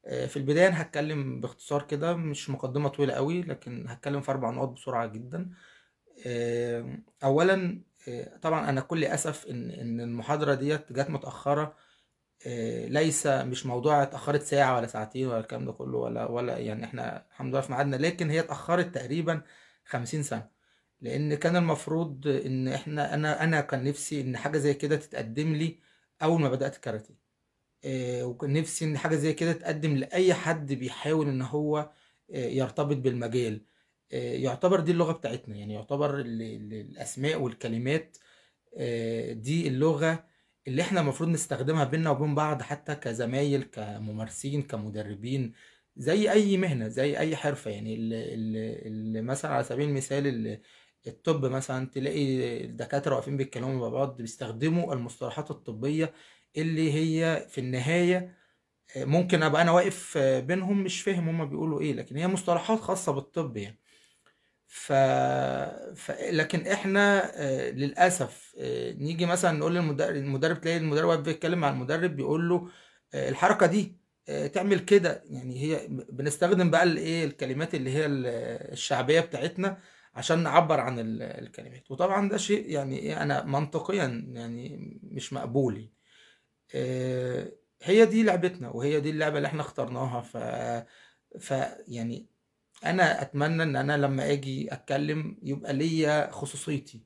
في البداية أنا هتكلم باختصار كده، مش مقدمة طويلة قوي، لكن هتكلم في 4 نقط بسرعة جدا. أولا، طبعا أنا كل أسف إن المحاضرة ديت جت متأخرة. ليس مش موضوع اتأخرت ساعة ولا ساعتين ولا الكلام ده كله، ولا يعني احنا الحمد لله في ميعادنا، لكن هي اتأخرت تقريبا 50 سنة. لأن كان المفروض إن احنا أنا كان نفسي إن حاجة زي كده تتقدم لي أول ما بدأت الكاراتيه. وكان نفسي ان حاجه زي كده تقدم لاي حد بيحاول ان هو يرتبط بالمجال. يعتبر دي اللغه بتاعتنا، يعني يعتبر الاسماء والكلمات. دي اللغه اللي احنا المفروض نستخدمها بينا وبين بعض، حتى كزمايل كممارسين كمدربين، زي اي مهنه زي اي حرفه. يعني اللي مثلا على سبيل المثال الطب مثلا، تلاقي الدكاتره واقفين بيتكلموا مع بعض بيستخدموا المصطلحات الطبيه اللي هي في النهاية ممكن ابقى انا واقف بينهم مش فاهم هما بيقولوا ايه، لكن هي مصطلحات خاصة بالطب يعني. ف... لكن احنا للاسف نيجي مثلا نقول المدرب تلاقي المدرب واقف بيتكلم مع المدرب بيقول له الحركة دي تعمل كده. يعني هي بنستخدم بقى الايه الكلمات اللي هي الشعبية بتاعتنا عشان نعبر عن الكلمات. وطبعا ده شيء يعني ايه انا منطقيا يعني مش مقبول. آه، هي دي لعبتنا وهي دي اللعبة اللي احنا اخترناها. ف يعني انا اتمنى ان انا لما اجي اتكلم يبقى ليا خصوصيتي،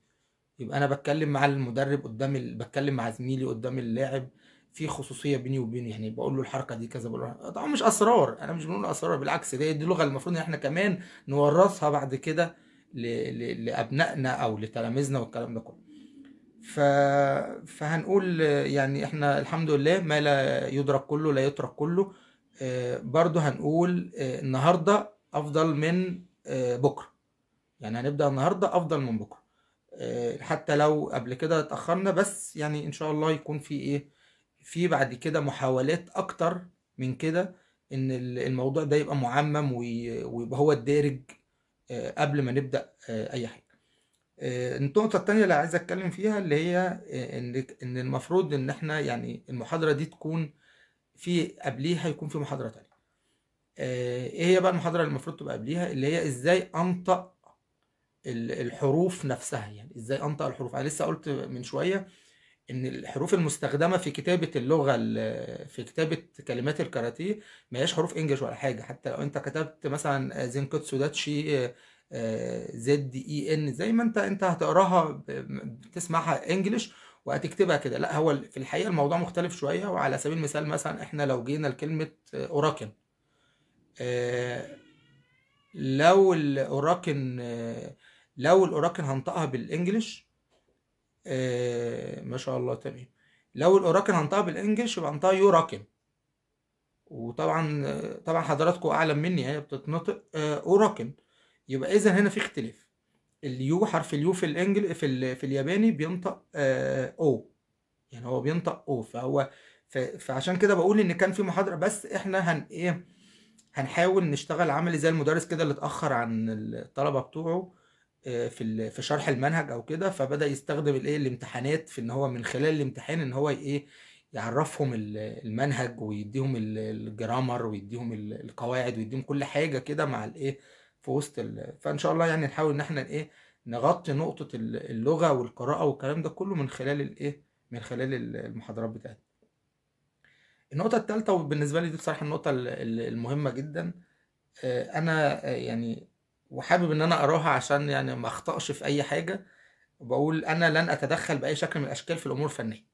يبقى انا بتكلم مع المدرب قدام بتكلم مع زميلي قدام اللاعب في خصوصية بيني وبينه. يعني بقول له الحركة دي كذا، بقول له طبعا مش اسرار، انا مش بنقول اسرار، بالعكس دي اللغة اللي المفروض ان احنا كمان نورثها بعد كده لابنائنا او لتلاميذنا والكلام ده كله. ف... فهنقول يعني احنا الحمد لله ما لا يدرك كله لا يترك كله. برضو هنقول النهاردة افضل من بكرة. يعني هنبدأ النهاردة افضل من بكرة. حتى لو قبل كده اتأخرنا، بس يعني ان شاء الله يكون في ايه، في بعد كده محاولات اكتر من كده ان الموضوع ده يبقى معمم ويبقى هو الدارج قبل ما نبدأ اي حاجة. النقطة التانية اللي عايز اتكلم فيها اللي هي ان المفروض ان احنا يعني المحاضرة دي تكون في قبليها يكون في محاضرة تانية. ايه هي بقى المحاضرة اللي المفروض تبقى قبليها؟ اللي هي ازاي انطق الحروف نفسها. يعني ازاي انطق الحروف. انا لسه قلت من شوية ان الحروف المستخدمة في كتابة اللغة في كتابة كلمات الكاراتيه ما هياش حروف انجلش ولا حاجة. حتى لو انت كتبت مثلا زينكوتسو داتشي زد اي ان، زي ما انت هتقراها بتسمعها انجلش وهتكتبها كده، لا هو في الحقيقة الموضوع مختلف شوية. وعلى سبيل المثال مثلا احنا لو جينا لكلمة اوراكن، آه، لو الاوراكن لو الاوراكن هنطقها بالانجلش ما شاء الله تمام. لو الاوراكن هنطقها بالانجلش يبقى هنطقها يوراكن. وطبعا طبعا حضراتكم اعلم مني هي بتتنطق اوراكن. يبقى اذا هنا في اختلاف. اليو، حرف اليو في في الياباني بينطق او. يعني هو بينطق او. فعشان كده بقول ان كان في محاضرة، بس احنا ايه هنحاول نشتغل عملي زي المدرس كده اللي اتأخر عن الطلبة بتوعه في شرح المنهج او كده، فبدأ يستخدم الايه الامتحانات في ان هو من خلال الامتحان ان هو ايه يعرفهم المنهج ويديهم الجرامر ويديهم القواعد ويديهم كل حاجة كده مع الايه في وسط فان شاء الله يعني نحاول ان احنا ايه نغطي نقطة اللغة والقراءة والكلام ده كله من خلال الايه من خلال المحاضرات بتاعتنا. النقطة الثالثة وبالنسبة لي دي بصراحة النقطة المهمة جدا، انا يعني وحابب ان انا اراها عشان يعني ما اخطأش في اي حاجة. بقول انا لن اتدخل باي شكل من الاشكال في الامور الفنية.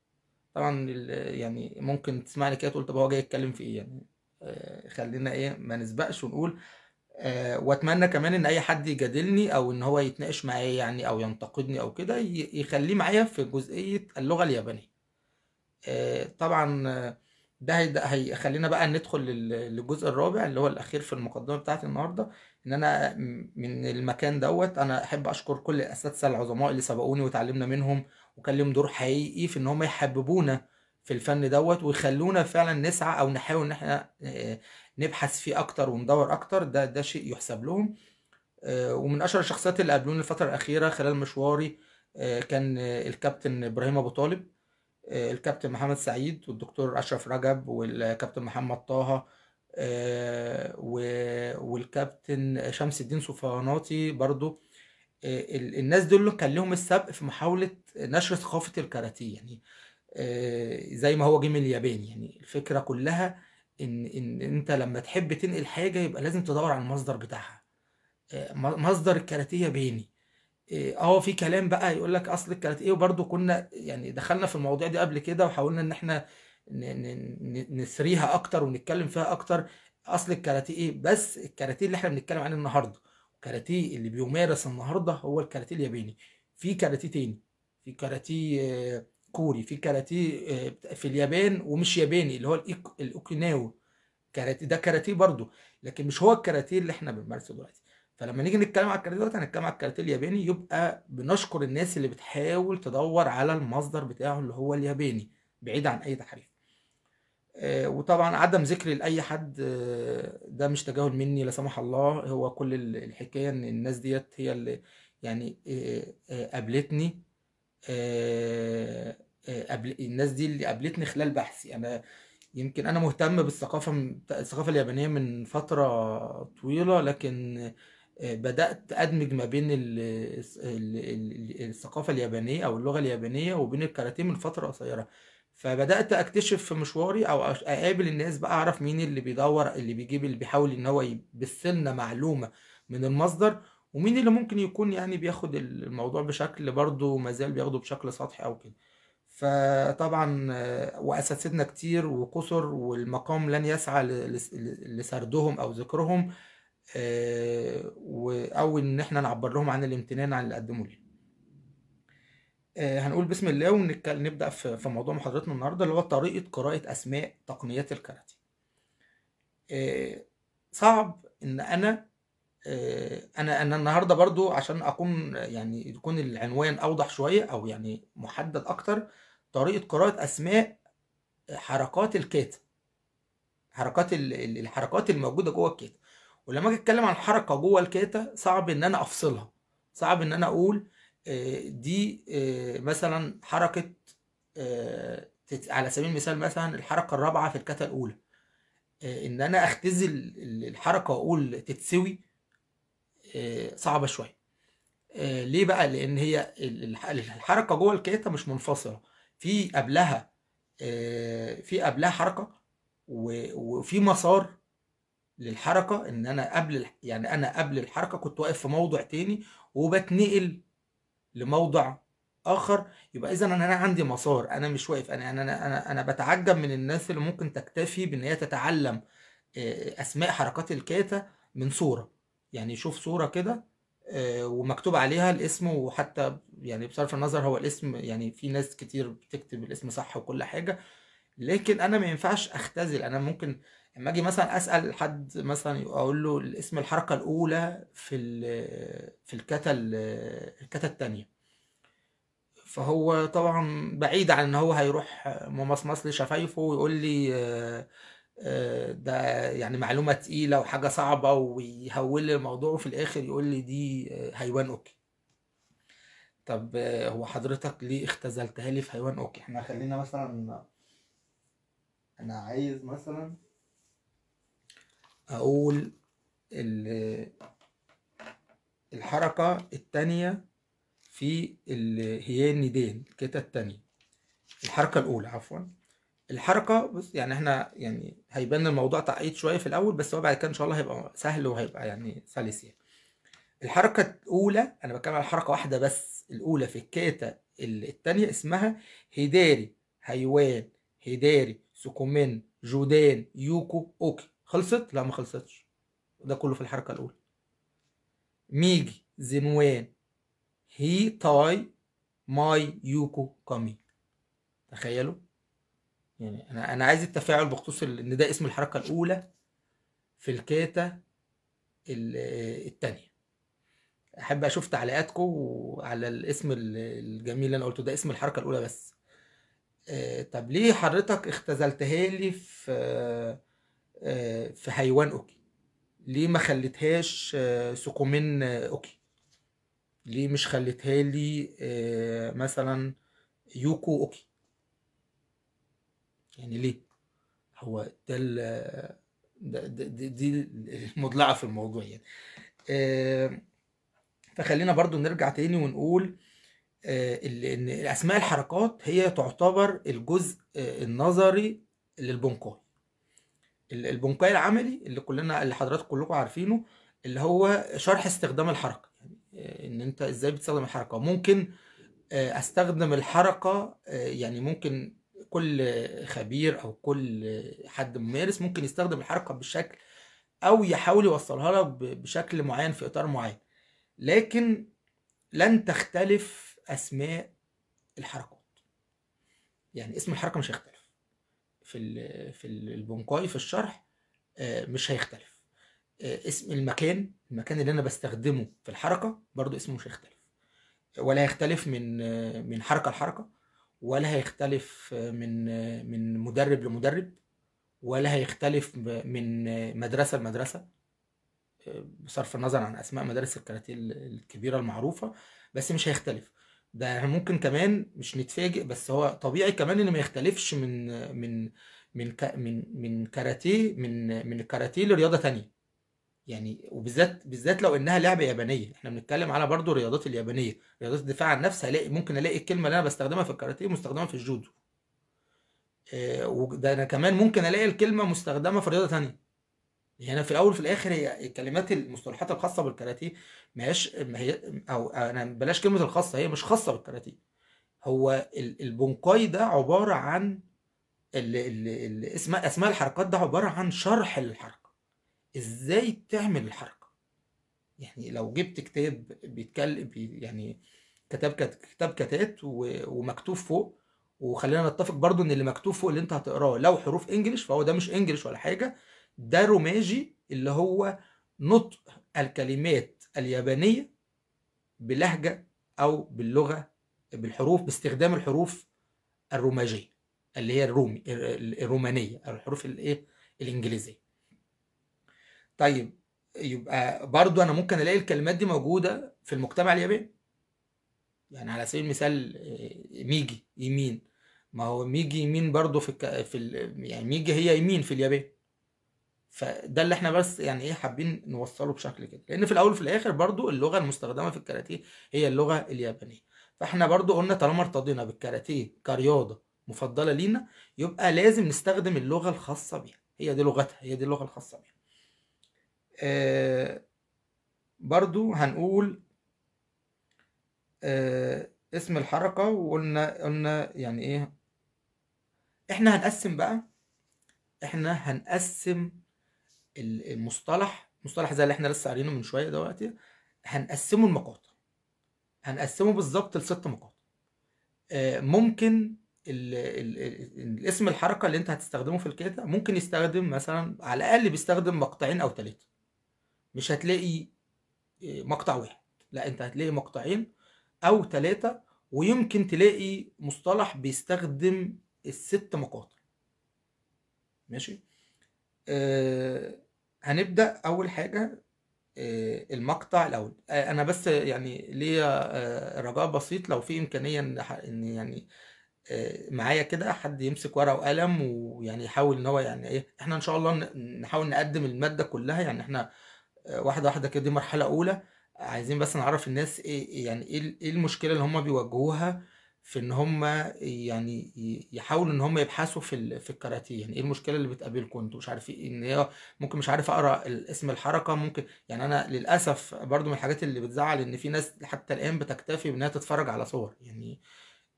طبعا يعني ممكن تسمعني كده تقول طب هو جاي يتكلم في ايه يعني. خلينا ايه ما نسبقش ونقول. واتمنى كمان ان اي حد يجادلني او ان هو يتناقش معايا يعني او ينتقدني او كده يخليه معايا في جزئية اللغة اليابانية. طبعا ده هيخلينا بقى ندخل للجزء الرابع اللي هو الاخير في المقدمه بتاعتي النهارده. ان انا من المكان دوت انا احب اشكر كل الاساتذه العظماء اللي سبقوني وتعلمنا منهم، وكان لهم دور حقيقي في ان هم يحببونا في الفن دوت ويخلونا فعلا نسعى او نحاول ان احنا نبحث فيه اكتر وندور اكتر. ده شيء يحسب لهم. ومن اشهر الشخصيات اللي قابلوني الفتره الاخيره خلال مشواري كان الكابتن ابراهيم ابو طالب، الكابتن محمد سعيد والدكتور أشرف رجب والكابتن محمد طه. والكابتن شمس الدين صفواناتي برضو. الناس دول كان لهم السبق في محاولة نشر ثقافة الكاراتيه، يعني زي ما هو جه من اليابان. يعني الفكرة كلها ان انت لما تحب تنقل حاجة يبقى لازم تدور على المصدر بتاعها. مصدر الكاراتيه ياباني. في كلام بقى يقول لك اصل الكاراتيه، وبرضه كنا يعني دخلنا في المواضيع دي قبل كده وحاولنا ان احنا نسريها اكتر ونتكلم فيها اكتر. اصل الكاراتيه ايه؟ بس الكاراتيه اللي احنا بنتكلم عنه النهارده، الكاراتيه اللي بيمارس النهارده هو الكاراتيه الياباني. في كاراتيه تاني، في كاراتيه كوري، في كاراتيه في اليابان ومش ياباني اللي هو الاوكيناوا. كاراتيه ده كاراتيه برضو، لكن مش هو الكاراتيه اللي احنا بنمارسه دلوقتي. فلما نيجي نتكلم على الكاراتيه دلوقتي هنتكلم على الكاراتيه الياباني، يبقى بنشكر الناس اللي بتحاول تدور على المصدر بتاعه اللي هو الياباني بعيد عن اي تحريف. وطبعا عدم ذكري لاي حد ده مش تجاهل مني لا سمح الله. هو كل الحكايه ان الناس ديت هي اللي يعني قابلتني. الناس دي اللي قابلتني خلال بحثي انا. يمكن انا مهتم الثقافه اليابانيه من فتره طويله، لكن بدات ادمج ما بين الثقافه اليابانيه او اللغه اليابانيه وبين الكاراتيه من فتره قصيره. فبدات اكتشف في مشواري او اقابل الناس بقى، اعرف مين اللي بيدور، اللي بيجيب، اللي بيحاول ان هو يبثلنا معلومه من المصدر، ومين اللي ممكن يكون يعني بياخد الموضوع بشكل برضه مازال بياخده بشكل سطحي او كده. فطبعا واساتذتنا كتير وكثر، والمقام لن يسعى لسردهم او ذكرهم، او ان احنا نعبر لهم عن الامتنان عن اللي قدموا لي. هنقول بسم الله ونبدا في موضوع محاضرتنا النهارده اللي هو طريقه قراءه اسماء تقنيات الكاراتيه. صعب ان انا النهارده برضو عشان اكون يعني يكون العنوان اوضح شويه او يعني محدد اكتر. طريقه قراءه اسماء حركات الكاتا، حركات الحركات الموجوده جوه الكاتا. ولما اجي اتكلم عن حركه جوه الكاتا صعب ان انا افصلها، صعب ان انا اقول دي مثلا حركه على سبيل المثال مثلا الحركه الرابعه في الكاتا الاولى. ان انا اختزل الحركه واقول تتسوي صعبه شويه. ليه بقى؟ لان هي الحركه جوه الكاتا مش منفصله، في قبلها حركه وفي مسار للحركه. ان انا قبل يعني انا قبل الحركه كنت واقف في موضع تاني وبتنقل لموضع اخر. يبقى اذا انا عندي مسار، انا مش واقف. انا بتعجب من الناس اللي ممكن تكتفي بان هي تتعلم اسماء حركات الكاتا من صوره. يعني يشوف صوره كده ومكتوب عليها الاسم، وحتى يعني بصرف النظر هو الاسم، يعني في ناس كتير بتكتب الاسم صح وكل حاجه، لكن انا ما ينفعش اختزل. انا ممكن لما اجي مثلا اسال حد مثلا اقول له اسم الحركه الاولى في الكاتا التانية، فهو طبعا بعيد عن ان هو هيروح ممصمص لي شفايفه ويقول لي ده يعني معلومه تقيله وحاجه صعبه ويهول لي الموضوع، وفي الاخر يقول لي دي حيوان اوكي. طب هو حضرتك ليه اختزلتها لي في حيوان اوكي؟ احنا خلينا مثلا، انا عايز مثلا اقول الحركة التانية هي الندين الكتا التانية، الحركة الأولى عفوا. الحركة بص يعني احنا يعني هيبان الموضوع تعقيد شوية في الأول، بس هو بعد كده إن شاء الله هيبقى سهل وهيبقى يعني سلس يعني. الحركة الأولى أنا بتكلم على حركة واحدة بس، الأولى في الكاتا التانية اسمها هيداري حيوان، هيداري سوكومين جودان يوكو أوكي. خلصت؟ لا ما خلصتش، ده كله في الحركة الأولى. ميجي زنوان هي تاي ماي يوكو كامي. تخيلوا، يعني انا عايز التفاعل بخصوص ان ده اسم الحركه الاولى في الكاتا التانية. احب اشوف تعليقاتكم على الاسم الجميل اللي انا قلته، ده اسم الحركه الاولى بس. طب ليه حضرتك اختزلتها لي في حيوان اوكي؟ ليه ما خليتهاش سوكومين اوكي؟ ليه مش خليتها لي مثلا يوكو اوكي؟ يعني ليه؟ هو ده دي المضلعة في الموضوع يعني. آه، فخلينا برضو نرجع تاني ونقول ان اسماء الحركات هي تعتبر الجزء النظري للبنقاي. البنقاي العملي اللي حضراتكم كلكم عارفينه، اللي هو شرح استخدام الحركة، يعني ان انت ازاي بتستخدم الحركة. ممكن استخدم الحركة، يعني ممكن كل خبير او كل حد ممارس ممكن يستخدم الحركة بشكل، او يحاول يوصلها لك بشكل معين في اطار معين، لكن لن تختلف اسماء الحركات. يعني اسم الحركة مش هيختلف في البنقاي في الشرح، مش هيختلف. اسم المكان اللي انا بستخدمه في الحركة برضو اسمه مش هيختلف، ولا هيختلف من حركة لحركة، ولا هيختلف من مدرب لمدرب، ولا هيختلف من مدرسة لمدرسة، بصرف النظر عن اسماء مدارس الكاراتيه الكبيرة المعروفة، بس مش هيختلف. ده ممكن كمان مش نتفاجئ، بس هو طبيعي كمان ان ما يختلفش من كاراتيه من الكاراتيه لرياضة تانية. يعني وبالذات لو انها لعبه يابانيه، احنا بنتكلم على برضو الرياضات اليابانيه، رياضات الدفاع عن النفس، ممكن الاقي الكلمه اللي انا بستخدمها في الكاراتيه مستخدمه في الجودو. وده انا كمان ممكن الاقي الكلمه مستخدمه في رياضه تانية. يعني انا في الاول وفي الاخر هي الكلمات المصطلحات الخاصه بالكاراتيه ما هي، او انا بلاش كلمه الخاصه، هي مش خاصه بالكاراتيه. هو البونكاي ده عباره عن اسماء الحركات، ده عباره عن شرح للحركه، ازاي تعمل الحركه. يعني لو جبت كتاب بيتكلم يعني كتاب كتات ومكتوب فوق، وخلينا نتفق برضو ان اللي مكتوب فوق اللي انت هتقراه لو حروف انجليش، فهو ده مش انجليش ولا حاجة، ده روماجي، اللي هو نطق الكلمات اليابانية بلهجة او باللغة، بالحروف، باستخدام الحروف الروماجية اللي هي الرومانية، او الحروف الايه الانجليزية. طيب، يبقى برضو انا ممكن الاقي الكلمات دي موجودة في المجتمع الياباني. يعني على سبيل المثال ميجي يمين، ما هو ميجي يمين برضو يعني ميجي هي يمين في اليابان. فده اللي احنا بس يعني ايه حابين نوصله بشكل كده، لان في الاول وفي الاخر برضو اللغة المستخدمة في الكاراتيه هي اللغة اليابانية. فاحنا برضو قلنا طالما ارتضينا بالكاراتيه كرياضة مفضلة لينا، يبقى لازم نستخدم اللغة الخاصة بيها، هي دي لغتها، هي دي اللغة الخاصة بيها. برضو هنقول اسم الحركة، قلنا يعني ايه. احنا هنقسم مصطلح زي اللي احنا لسه قارينه من شوية دلوقتي، هنقسمه لمقاطع، هنقسمه بالظبط ل6 مقاطع. ممكن الاسم الحركة اللي انت هتستخدمه في الكيتا ممكن يستخدم مثلا، على الأقل بيستخدم مقطعين أو 3. مش هتلاقي مقطع واحد، لا انت هتلاقي مقطعين أو 3، ويمكن تلاقي مصطلح بيستخدم ال6 مقاطع. ماشي. هنبدأ أول حاجة المقطع الأول. أنا بس يعني ليا رجاء بسيط، لو في إمكانية إن يعني معايا كده حد يمسك ورقة وقلم، ويعني يحاول إن هو يعني إيه، إحنا إن شاء الله نحاول نقدم المادة كلها. يعني إحنا واحدة واحدة كده، دي مرحلة أولى، عايزين بس نعرف الناس إيه يعني إيه المشكلة اللي هم بيواجهوها في إن هم يعني يحاولوا إن هم يبحثوا في الكاراتيه. يعني إيه المشكلة اللي بتقابلكم أنتوا؟ مش عارف إن هي ممكن مش عارف أقرأ اسم الحركة. ممكن يعني أنا للأسف برضو من الحاجات اللي بتزعل إن في ناس حتى الآن بتكتفي بإنها تتفرج على صور. يعني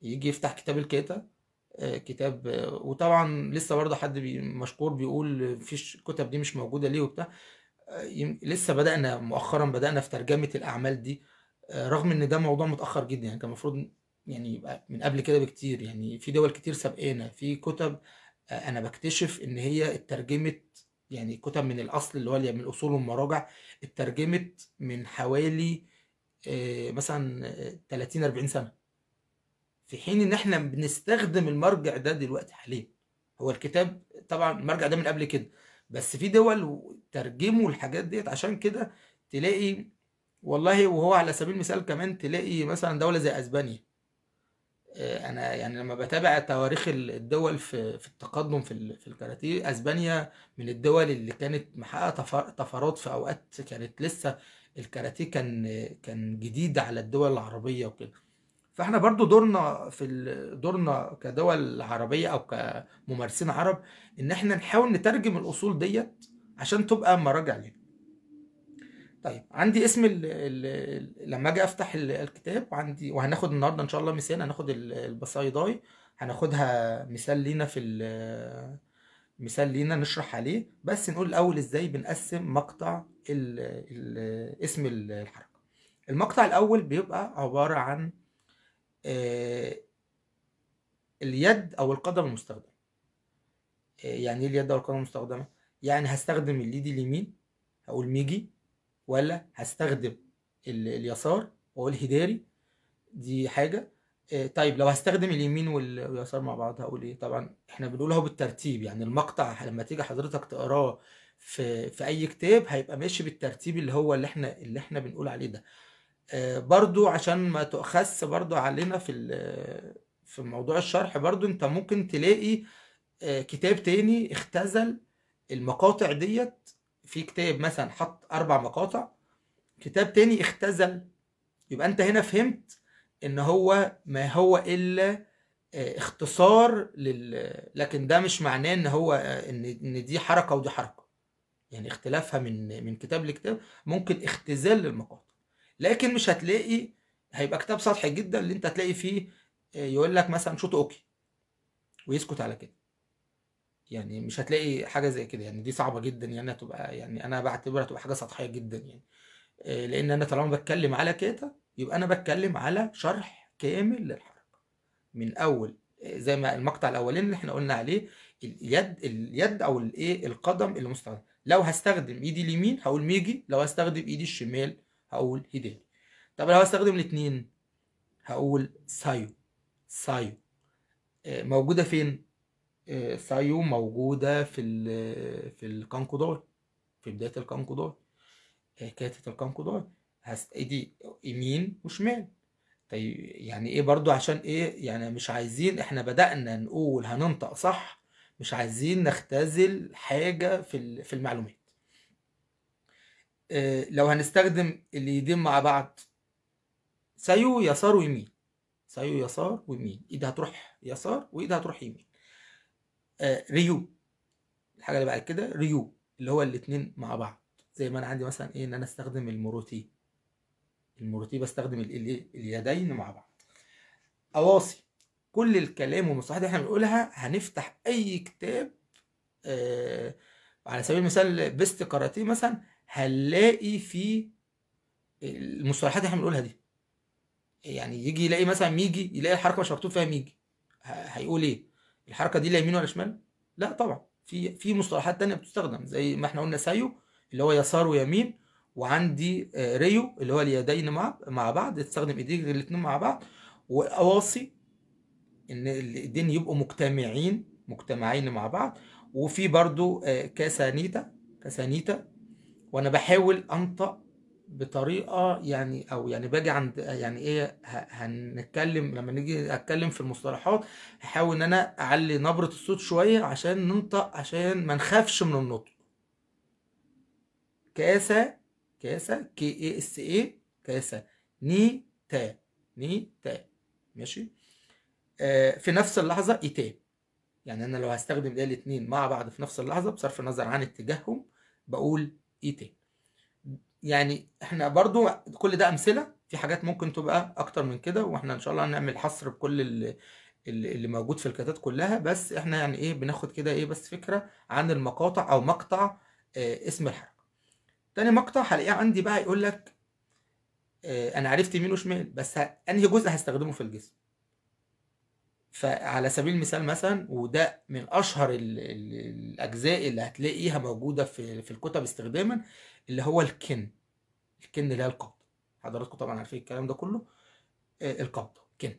يجي يفتح كتاب الكيتا، كتاب، وطبعا لسه برضه حد مشكور بيقول مفيش الكتب دي مش موجودة ليه وبتاع. لسه مؤخرا بدأنا في ترجمة الأعمال دي، رغم إن ده موضوع متأخر جدا. يعني كان المفروض يعني يبقى من قبل كده بكتير. يعني في دول كتير سابقانا في كتب، أنا بكتشف إن هي اترجمت، يعني كتب من الأصل اللي هو من الأصول والمراجع، اترجمت من حوالي مثلا 30 40 سنة، في حين إن إحنا بنستخدم المرجع ده دلوقتي حاليا. هو الكتاب طبعا المرجع ده من قبل كده، بس في دول ترجموا الحاجات ديت. عشان كده تلاقي والله، وهو على سبيل المثال كمان تلاقي مثلا دولة زي اسبانيا، انا يعني لما بتابع تواريخ الدول في التقدم في الكاراتيه، اسبانيا من الدول اللي كانت محققه طفرات في اوقات كانت لسه الكاراتيه كان جديد على الدول العربيه وكده. فاحنا برضو دورنا دورنا كدول عربيه او كممارسين عرب ان احنا نحاول نترجم الاصول ديت عشان تبقى مراجع لنا. طيب عندي اسم لما اجي افتح الكتاب، وهناخد النهارده ان شاء الله مثال، هناخد البصايداي، هناخدها مثال لينا مثال لينا نشرح عليه. بس نقول الاول ازاي بنقسم مقطع اسم الحركه. المقطع الاول بيبقى عباره عن اليد او القدم المستخدمه. يعني ايه اليد او القدم المستخدمه؟ يعني هستخدم اليد اليمين هقول ميجي، ولا هستخدم اليسار واقول هداري، دي حاجة. طيب لو هستخدم اليمين واليسار مع بعض هقول ايه؟ طبعا احنا بنقولها بالترتيب، يعني المقطع لما تيجي حضرتك تقراه في اي كتاب هيبقى ماشي بالترتيب اللي احنا بنقول عليه ده. برضو عشان ما تؤخذ برضو علينا في موضوع الشرح، برضو انت ممكن تلاقي كتاب تاني اختزل المقاطع ديت. في كتاب مثلا حط 4 مقاطع، كتاب تاني اختزل. يبقى انت هنا فهمت ان هو ما هو الا اختصار لكن ده مش معناه ان هو ان دي حركة ودي حركة. يعني اختلافها من كتاب لكتاب، ممكن اختزال للمقاطع. لكن مش هتلاقي، هيبقى كتاب سطحي جدا اللي انت هتلاقي فيه يقول لك مثلا شوت اوكي ويسكت على كده. يعني مش هتلاقي حاجة زي كده، يعني دي صعبة جدا، يعني هتبقى، يعني انا بعتبرها تبقى حاجة سطحية جدا يعني. لان انا طالما بتكلم على كده يبقى انا بتكلم على شرح كامل للحركه من اول، زي ما المقطع الاولاني اللي احنا قلنا عليه، اليد او الايه القدم اللي مستخدم. لو هستخدم ايدي اليمين هقول ميجي، لو هستخدم ايدي الشمال هقول هيداري. طب لو هستخدم الاثنين هقول سايو. سايو موجوده فين؟ سايو موجوده في الكانكوداي، في بدايه الكانكوداي، كاتة الكانكوداي. ايدي يمين وشمال. طيب يعني ايه برضو؟ عشان ايه؟ يعني مش عايزين، احنا بدأنا نقول هننطق صح، مش عايزين نختزل حاجة في المعلومات. لو هنستخدم اليدين مع بعض، سايو يسار ويمين، سايو يسار ويمين، ايد هتروح يسار وايد هتروح يمين. ريو، الحاجة اللي بعد كده ريو، اللي هو الاتنين مع بعض. زي ما انا عندي مثلا ايه، ان انا استخدم الموروتي، الموروتي بستخدم اليدين مع بعض. أواصي، كل الكلام والمصطلحات اللي احنا بنقولها هنفتح أي كتاب على سبيل المثال بيست كاراتيه مثلا، هنلاقي فيه المصطلحات اللي احنا بنقولها دي. يعني يجي يلاقي مثلا ميجي، يلاقي الحركة مش مكتوب فيها ميجي، هيقول ايه؟ الحركة دي لا يمين ولا شمال؟ لا طبعا، في مصطلحات تانية بتستخدم زي ما احنا قلنا سايو اللي هو يسار ويمين، وعندي ريو اللي هو اليدين مع بعض، تستخدم ايديك الاتنين مع بعض. واواصي ان الايدين يبقوا مجتمعين مع بعض. وفي برضو كاسانيتا، كاسانيتا. وانا بحاول انطق بطريقه يعني، او يعني باجي عند يعني ايه، هنتكلم لما نيجي اتكلم في المصطلحات هحاول ان انا اعلي نبره الصوت شويه عشان ننطق، عشان ما نخافش من النطق. كاسا، كاسا كي اي اس اي، كاسا. ني تا، ماشي. في نفس اللحظه ايتان. يعني انا لو هستخدم ده الاتنين مع بعض في نفس اللحظه بصرف النظر عن اتجاههم بقول ايتان. يعني احنا برضو كل ده امثله، في حاجات ممكن تبقى اكتر من كده، واحنا ان شاء الله هنعمل حصر بكل اللي موجود في الكتات كلها. بس احنا يعني ايه بناخد كده ايه بس فكره عن المقاطع او مقطع اسم الحركه. تاني مقطع هلاقيه عندي بقى يقول لك انا عرفت يمين وشمال، بس انهي جزء هستخدمه في الجسم. فعلى سبيل المثال مثلا، وده من اشهر الاجزاء اللي هتلاقيها موجوده في الكتب استخداما، اللي هو الكن اللي هي القبضه. حضراتكم طبعا عارفين الكلام ده كله. القبضه كن.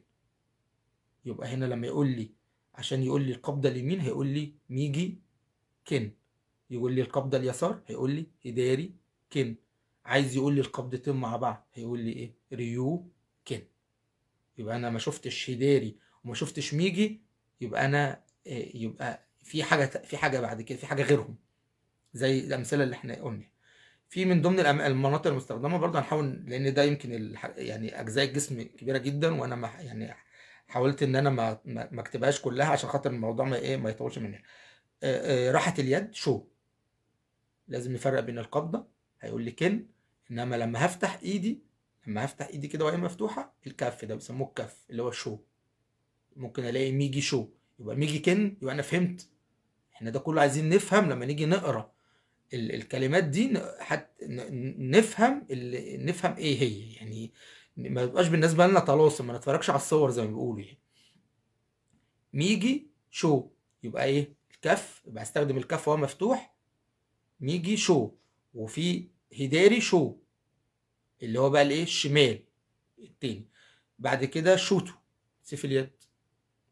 يبقى هنا لما يقول لي، عشان يقول لي القبضه اليمين هيقول لي ميجي كن، يقول لي القبضه اليسار هيقول لي هداري كن، عايز يقول لي القبضتين مع بعض هيقول لي ايه؟ ريو كن. يبقى انا ما شفتش هيداري وما شفتش ميجي، يبقى انا يبقى في حاجه بعد كده، في حاجه غيرهم، زي الامثله اللي احنا قلنا. في من ضمن المناطق المستخدمه برضه هنحاول، لان ده يمكن يعني اجزاء الجسم كبيره جدا، وانا ما يعني حاولت ان انا ما اكتبهاش كلها عشان خاطر الموضوع ما يطولش مننا. راحه اليد شو، لازم نفرق بين القبضه، هيقول لي كن، انما لما هفتح ايدي كده وهي مفتوحه، الكف ده بيسموه الكف اللي هو شو. ممكن الاقي ميجي شو، يبقى ميجي كن، يبقى انا فهمت. احنا ده كله عايزين نفهم لما نيجي نقرا الكلمات دي، نفهم ايه هي يعني، ما يبقاش بالنسبه لنا طلاسم، ما نتفرجش على الصور زي ما بيقولوا يعني. ميجي شو يبقى ايه؟ الكف، يبقى استخدم الكف وهو مفتوح، ميجي شو. وفي هيداري شو اللي هو بقى الايه؟ الشمال التاني. بعد كده شوتو، سيف اليد،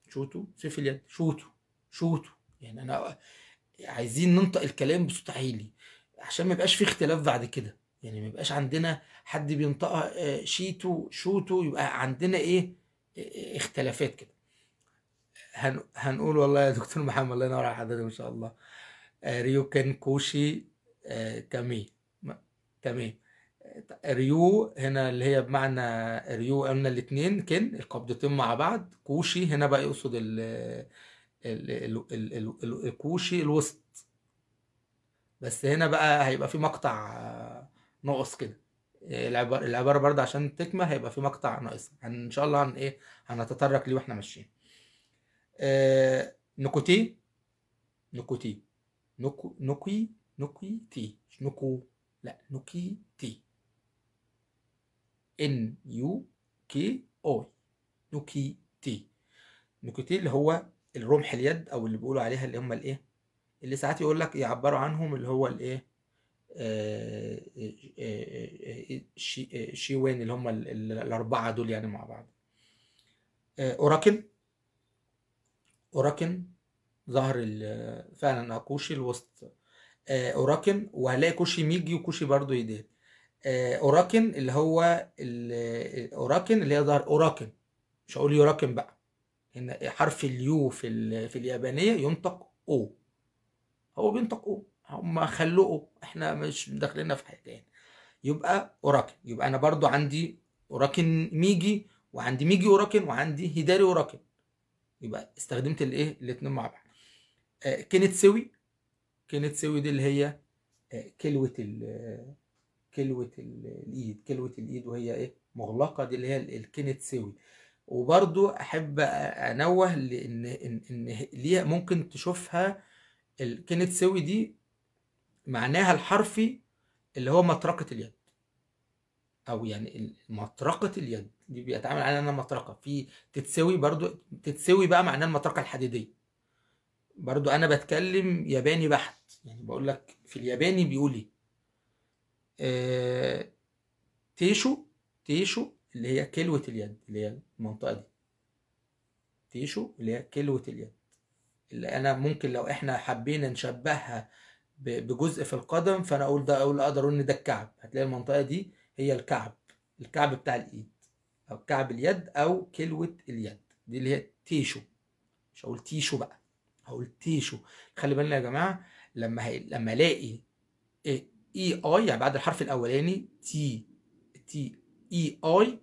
شوتو سيف اليد، شوتو. يعني انا عايزين ننطق الكلام بصوت عالي عشان ما يبقاش في اختلاف بعد كده، يعني ما يبقاش عندنا حد بينطقها شيتو شوتو، يبقى عندنا ايه؟ اختلافات كده. هنقول والله يا دكتور محمد، الله ينور على حضرتك، ما شاء الله. ريو كوشي كامي. تمام. ريو هنا اللي هي بمعنى، ريو قلنا الاتنين كن القبضتين مع بعض. كوشي هنا بقى يقصد الكوشي الوسط، بس هنا بقى هيبقى في مقطع ناقص كده. العبارة برضه عشان تكمل هيبقى في مقطع ناقص، ان شاء الله ايه هنتطرق ليه واحنا ماشيين. نكوتي، نكوتي، نكوي تي، مش نكو، لا نكي تي، NUKI، نكي تي. نكوتي اللي هو الرمح اليد، او اللي بيقولوا عليها اللي هم الايه، اللي ساعات يقول لك يعبروا عنهم اللي هو الايه، شيوان، اللي هم الأربعة دول يعني مع بعض. أوراكن، أوراكن ظهر فعلا كوشي الوسط. أوراكن، وهلاقي كوشي ميجي وكوشي برضو يدات. أوراكن اللي هو أوراكن اللي هي ظهر أوراكن، مش هقول يوراكن بقى، إن حرف اليو في اليابانية ينطق أو، هو بينطق أو، هم خلوه، احنا مش داخلين في حاجة يعني. يبقى اوراكن، يبقى انا برضو عندي اوراكن ميجي، وعندي ميجي اوراكن، وعندي هيداري اوراكن، يبقى استخدمت الايه الاتنين مع بعض. كانت سوي، كانت سوي دي اللي هي كلوة كلوة الايد وهي ايه مغلقة، دي اللي هي الكنت سوي. وبرضو احب انوه لان ان ليها ممكن تشوفها الكنت سوي دي معناها الحرفي اللي هو مطرقة اليد، او يعني مطرقه اليد دي بيتعامل عليها انها مطرقه. في تتسوي برضو، تتسوي بقى معناها المطرقه الحديديه. برضو انا بتكلم ياباني بحت، يعني بقول لك في الياباني بيقول ايه. تيشو، تيشو اللي هي كلوة اليد، اللي هي المنطقه دي، تيشو اللي هي كلوة اليد، اللي انا ممكن لو احنا حبينا نشبهها بجزء في القدم، فانا اقول ده، اقدر اقول ان ده الكعب، هتلاقي المنطقه دي هي الكعب، الكعب بتاع الايد، او كعب اليد، او كلوة اليد، دي اللي هي تيشو. مش هقول تيشو بقى، هقول تيشو. خلي بالنا يا جماعه، لما الاقي اي يعني بعد الحرف الاولاني تي اي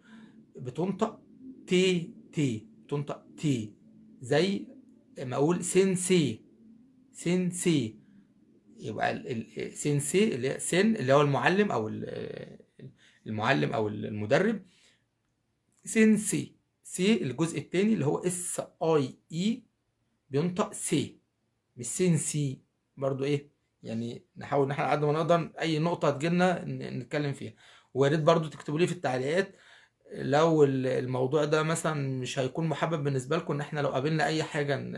بتنطق بتنطق تي، زي ما اقول سينسي، سينسي. يبقى سينسي اللي هي سين اللي هو المعلم، او المعلم او المدرب. سينسي، سي الجزء الثاني اللي هو SIE بينطق سي، مش سينسي. برضو ايه يعني، نحاول ان احنا قد ما نقدر اي نقطه تجيلنا نتكلم فيها. ويا ريت برضو تكتبوا لي في التعليقات لو الموضوع ده مثلا مش هيكون محبب بالنسبه لكم، ان احنا لو قابلنا اي حاجه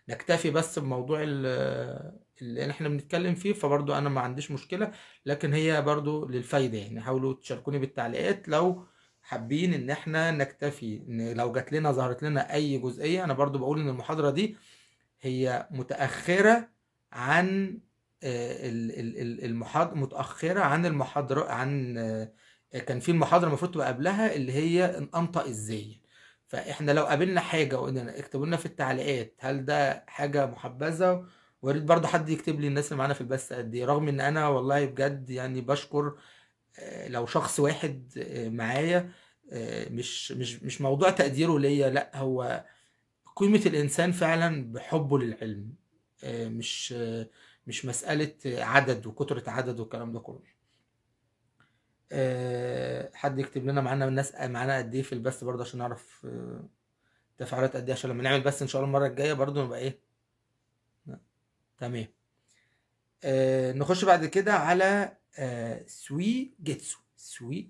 نكتفي بس بموضوع اللي احنا بنتكلم فيه، فبرضو انا ما عنديش مشكله، لكن هي برضو للفايده يعني. حاولوا تشاركوني بالتعليقات لو حابين ان احنا نكتفي، ان لو جات لنا ظهرت لنا اي جزئيه. انا برضو بقول ان المحاضره دي هي متاخره عن متاخره عن المحاضره، عن كان في المحاضره المفروض تبقى قبلها اللي هي انطق ازاي، فاحنا لو قابلنا حاجه وقلنا اكتبوا لنا في التعليقات هل ده حاجه محبذه، ويا ريت برضه حد يكتب لي الناس اللي معانا في البث قد ايه، رغم ان انا والله بجد يعني بشكر لو شخص واحد معايا، مش موضوع تقديره ليا، لا هو قيمة الإنسان فعلا بحبه للعلم، مش مسألة عدد وكترة عدد والكلام ده كله. حد يكتب لنا معانا الناس معانا قد ايه في البث برضه عشان نعرف تفاعلات قد ايه، عشان لما نعمل بث ان شاء الله المرة الجاية برضه نبقى ايه تمام. نخش بعد كده على سوي جيتسو. سوي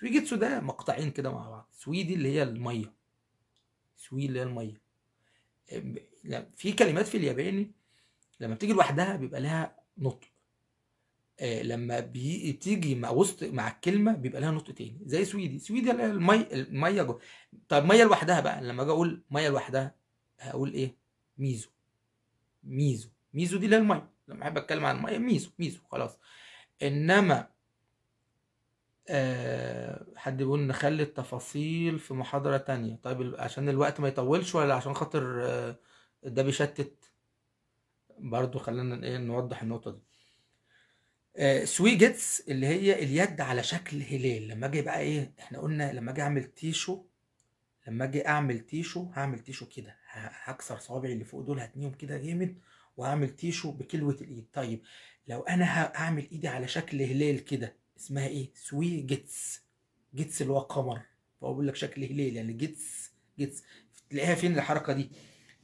جيتسو ده مقطعين كده مع بعض. سوي دي اللي هي المية، سوي اللي هي المية. في كلمات في الياباني لما بتيجي لوحدها بيبقى لها نطق، لما بتيجي مع وسط مع الكلمه بيبقى لها نطق تاني، زي سويدي. سويدي اللي هي الميه جو. طب ميه لوحدها بقى، لما اجي اقول ميه لوحدها هقول ايه؟ ميزو. ميزو دي اللي هي الميه، لما احب اتكلم عن الميه ميزو خلاص. انما حد بيقول نخلي التفاصيل في محاضره تانية. طيب عشان الوقت ما يطولش ولا عشان خاطر ده بيشتت؟ برضو خلينا ايه نوضح النقطه دي. سوي جيتس اللي هي اليد على شكل هلال. لما اجي بقى ايه، احنا قلنا لما اجي اعمل تيشو، هعمل تيشو كده، هكسر صوابعي اللي فوق دول هتنيهم كده جامد وهعمل تيشو بكلوة الايد. طيب لو انا هعمل ايدي على شكل هلال كده اسمها ايه؟ سوي جيتس. جيتس اللي هو قمر، فهو بيقول لك شكل هلال يعني جيتس. تلاقيها فين الحركة دي؟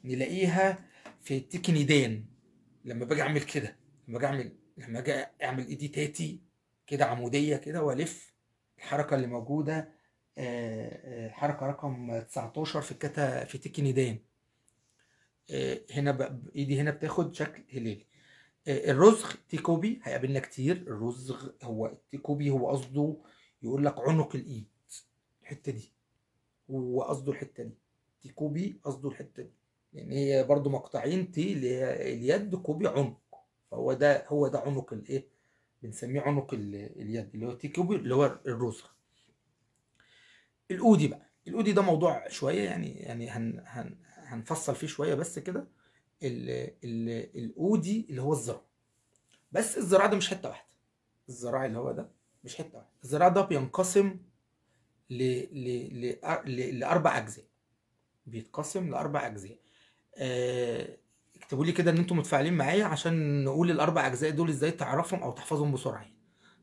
نلاقيها في التكنيدان. لما باجي اعمل كده، لما اجي اعمل ايدي تاتي كده عموديه كده والف، الحركه اللي موجوده الحركه رقم 19 في في تكنيدان. هنا ايدي هنا بتاخد شكل هلالي. الرزغ تيكوبي هيقابلنا كتير. الرزغ هو التيكوبي، هو قصده يقول لك عنق الايد، الحته دي هو قصده الحته دي. تيكوبي قصده الحته دي، يعني هي برضو مقطعين تي اللي هي اليد، كوبي عنق، فهو ده عنق الايه، بنسميه عنق اليد اللي هو تيكوبي اللي هو الرزغ. الاودي بقى، الاودي ده موضوع شويه يعني هنفصل فيه شويه بس كده. الاودي اللي هو الذراع، بس الذراع ده مش حته واحده. الذراع اللي هو ده مش حته واحده. الذراع ده بينقسم لاربع اجزاء، بيتقسم لاربع اجزاء. اكتبوا لي كده ان انتم متفاعلين معايا عشان نقول الاربع اجزاء دول ازاي تعرفهم او تحفظهم بسرعه،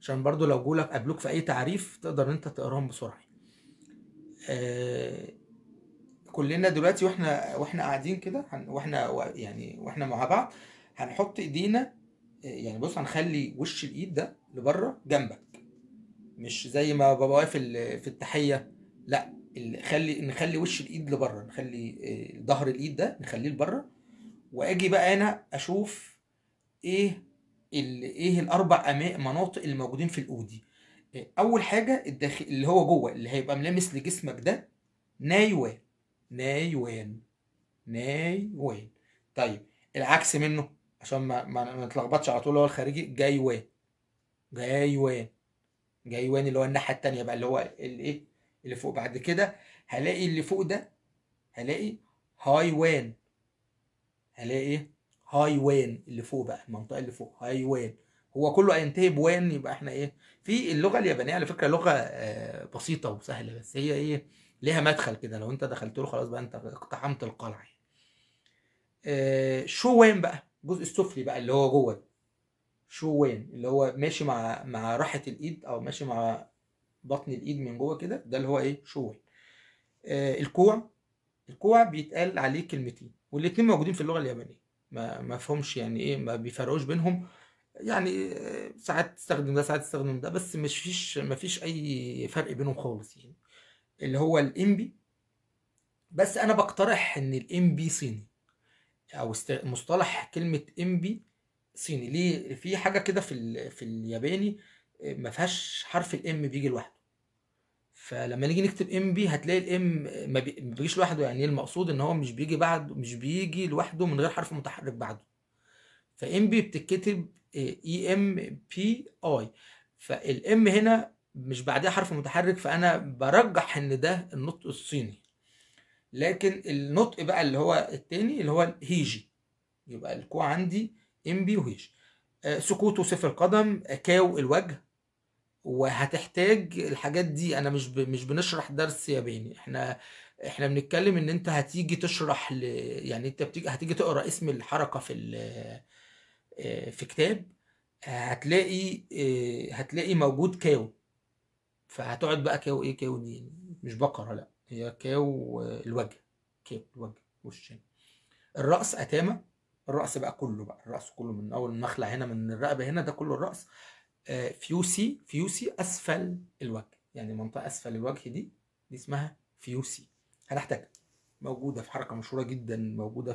عشان برضو لو جولك قابلوك في اي تعريف تقدر انت تقراهم بسرعه. كلنا دلوقتي واحنا قاعدين كده واحنا مع بعض هنحط ايدينا، يعني بص هنخلي وش الايد ده لبره جنبك، مش زي ما بابا واقف في التحيه، لا نخلي وش الايد لبره، نخلي ظهر الايد ده نخليه لبره، واجي بقى انا اشوف ايه الاربع مناطق اللي موجودين في الاودي. اول حاجه الداخل اللي هو جوه اللي هيبقى ملامس لجسمك ده نايوان. طيب العكس منه عشان ما نتلخبطش على طول، هو الخارجي جايوان اللي هو الناحيه التانيه بقى اللي هو الايه اللي فوق. بعد كده هلاقي اللي فوق ده، هلاقي هايوان اللي فوق بقى، المنطقه اللي فوق هايوان. هو كله هينتهي بوان، يبقى احنا ايه في اللغه اليابانيه على فكره لغه بسيطه وسهله، بس هي ايه ليها مدخل كده، لو انت دخلت له خلاص بقى انت اقتحمت القلعه. شوان بقى الجزء السفلي بقى اللي هو جوه، شوان اللي هو ماشي مع راحه الايد او ماشي مع بطن الايد من جوه كده، ده اللي هو ايه شوان. الكوع بيتقال عليه كلمتين والاتنين موجودين في اللغه اليابانيه، ما فهمش يعني ايه، ما بيفرقوش بينهم، يعني ساعات تستخدم ده ساعات تستخدم ده، بس ما فيش اي فرق بينهم خالص يعني. اللي هو الامبي، بس انا بقترح ان الامبي صيني، او مصطلح كلمه امبي صيني. ليه؟ في حاجه كده في الياباني ما فيهاش حرف الام بيجي لوحده، فلما نيجي نكتب ام بي هتلاقي الام ما بيجيش لوحده. يعني المقصود ان هو مش بيجي لوحده من غير حرف متحرك بعده، فام بي بتتكتب اي ام بي اي، فالام هنا مش بعدها حرف متحرك، فانا برجح ان ده النطق الصيني. لكن النطق بقى اللي هو التاني اللي هو الهيجي، يبقى الكو عندي امبي وهيجي. سكوت وصف القدم، كاو الوجه. وهتحتاج الحاجات دي، انا مش بنشرح درس ياباني، احنا بنتكلم ان انت هتيجي تشرح يعني انت هتيجي تقرا اسم الحركه في كتاب، هتلاقي موجود كاو. فهتقعد بقى كاو ايه، كاو دي مش بقره، لا هي كاو الوجه، كاو الوجه والشين. الرأس أتامة، الرأس بقى كله، بقى الرأس كله من أول النخلة هنا، من الرقبة هنا، ده كله الرأس. فيوسي، فيوسي أسفل الوجه، يعني منطقة أسفل الوجه دي اسمها فيوسي. هنحتاجها، موجودة في حركة مشهورة جدا، موجودة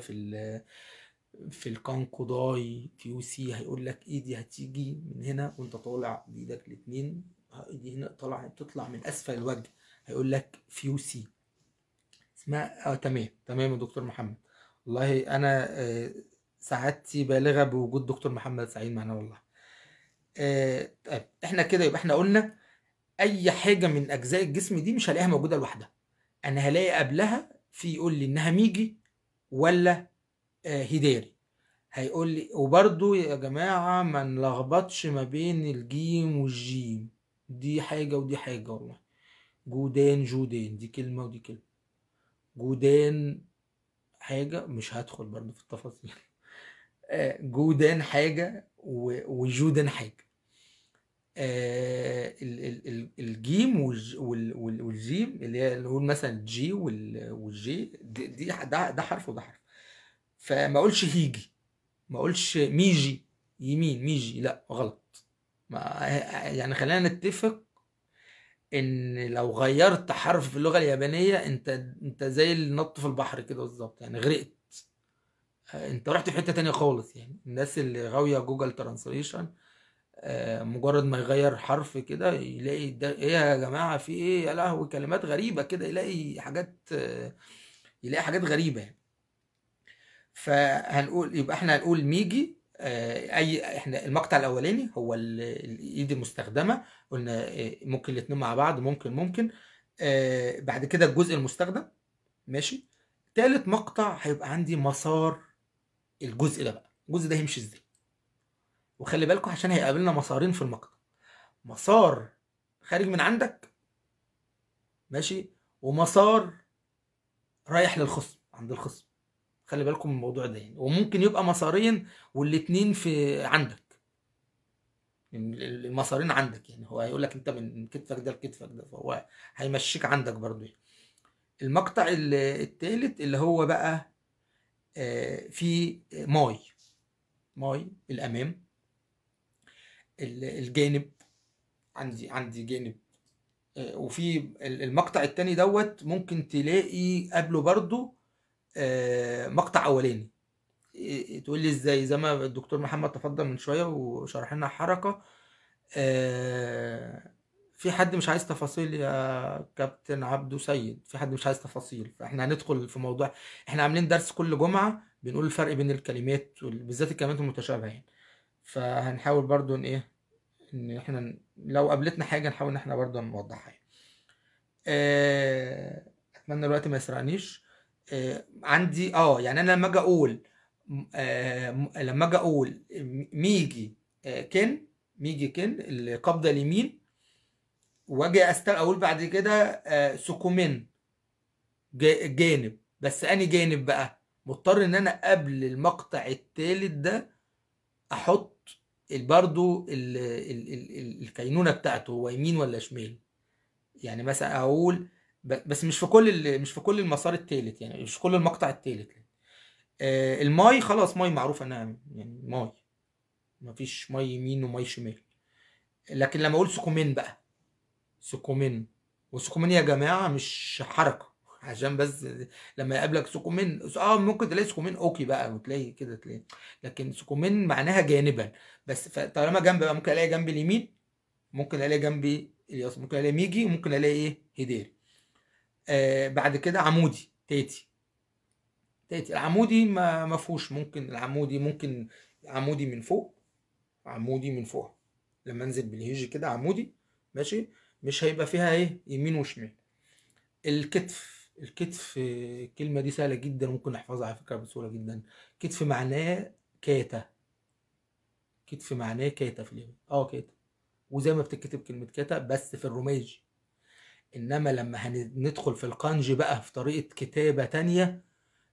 في الكانكوداي. فيوسي هيقول لك ايدي هتيجي من هنا وانت طالع بايدك الاتنين، ايدي هنا بتطلع من اسفل الوجه، هيقول لك فيوسي اسمها. تمام تمام يا دكتور محمد، والله انا سعادتي بالغه بوجود دكتور محمد سعيد معنا والله. طيب احنا كده يبقى احنا قلنا اي حاجه من اجزاء الجسم دي مش هلاقيها موجوده لوحدها، انا هلاقي قبلها في يقول لي انها ميجي ولا هيداري. هيقول لي وبرده يا جماعه ما نلخبطش ما بين الجيم والجيم، دي حاجه ودي حاجه والله. جودان جودان دي كلمه ودي كلمه. جودان حاجه، مش هدخل برضو في التفاصيل. جودان حاجه وجودان حاجه. الجيم والجيم اللي هي نقول مثلا الجي والجي ده حرف وده حرف. فما اقولش هيجي، ما اقولش ميجي يمين، ميجي لا غلط. ما يعني خلينا نتفق ان لو غيرت حرف في اللغه اليابانيه انت زي النط في البحر كده بالظبط، يعني غرقت، انت رحت في حته تانية خالص. يعني الناس اللي غاويه جوجل ترانسليشن مجرد ما يغير حرف كده يلاقي ده ايه يا جماعه، في ايه يا لهوي، كلمات غريبه كده، يلاقي حاجات غريبه يعني. فهنقول يبقى احنا هنقول ميجي. احنا المقطع الاولاني هو الايد المستخدمه، قلنا ممكن الاتنين مع بعض، ممكن بعد كده الجزء المستخدم، ماشي. تالت مقطع هيبقى عندي مسار الجزء ده بقى، الجزء ده هيمشي ازاي. وخلي بالكم عشان هيقابلنا مسارين في المقطع، مسار خارج من عندك، ماشي، ومسار رايح للخصم عند الخصم. خلي بالكم من الموضوع ده يعني، وممكن يبقى مسارين والاتنين في عندك، يعني المسارين عندك، يعني هو هيقول لك انت من كتفك ده لكتفك ده، فهو هيمشيك عندك برضو يعني. المقطع التالت اللي هو بقى في ماي الامام، الجانب، عندي جانب. وفي المقطع التاني دوت ممكن تلاقي قبله برضو مقطع اولاني. تقول لي ازاي؟ زي ما الدكتور محمد تفضل من شويه وشرح لنا حركه. في حد مش عايز تفاصيل يا كابتن عبدو سيد، في حد مش عايز تفاصيل، فاحنا هندخل في موضوع. احنا عاملين درس كل جمعه بنقول الفرق بين الكلمات بالذات الكلمات المتشابهه يعني. فهنحاول برضو ان ايه، ان احنا لو قابلتنا حاجه نحاول ان احنا برضو نوضحها يعني. اتمنى الوقت ما يسرقنيش. عندي يعني انا لما اجي اقول ميجي كن، ميجي كن القبضه اليمين، واجي اقول بعد كده سكومين جانب. بس اني جانب بقى مضطر ان انا قبل المقطع التالت ده احط برضو الكينونه بتاعته، هو يمين ولا شمال. يعني مثلا اقول بس مش في كل المسار التالت، يعني مش في كل المقطع التالت. الماي خلاص، ماي معروف انها يعني ماي، مفيش ماي يمين وماي شمال. لكن لما اقول سكومين بقى، سكومين، وسكومين يا جماعه مش حركه، عشان بس لما يقابلك سكومين ممكن تلاقي سكومين اوكي بقى وتلاقي كده تلاقي، لكن سكومين معناها جانبا بس. طالما جنب بقى ممكن الاقي جنب اليمين، ممكن الاقي جنبي اليسار، ممكن الاقي ميجي، وممكن الاقي ايه هيداري. بعد كده عمودي تاتي العمودي ما فيهوش، ممكن العمودي ممكن عمودي من فوق، عمودي من فوق لما انزل بالهيجي كده عمودي، ماشي، مش هيبقى فيها ايه يمين وشمال. الكتف الكتف الكلمة دي سهلة جدا، ممكن نحفظها على فكرة بسهولة جدا. كتف معناه كاتا. كتف معناه كاتا في اليابان، كاتا. وزي ما بتتكتب كلمة كاتا بس في الروميجي. انما لما هندخل في الكانجي بقى، في طريقة كتابة تانية،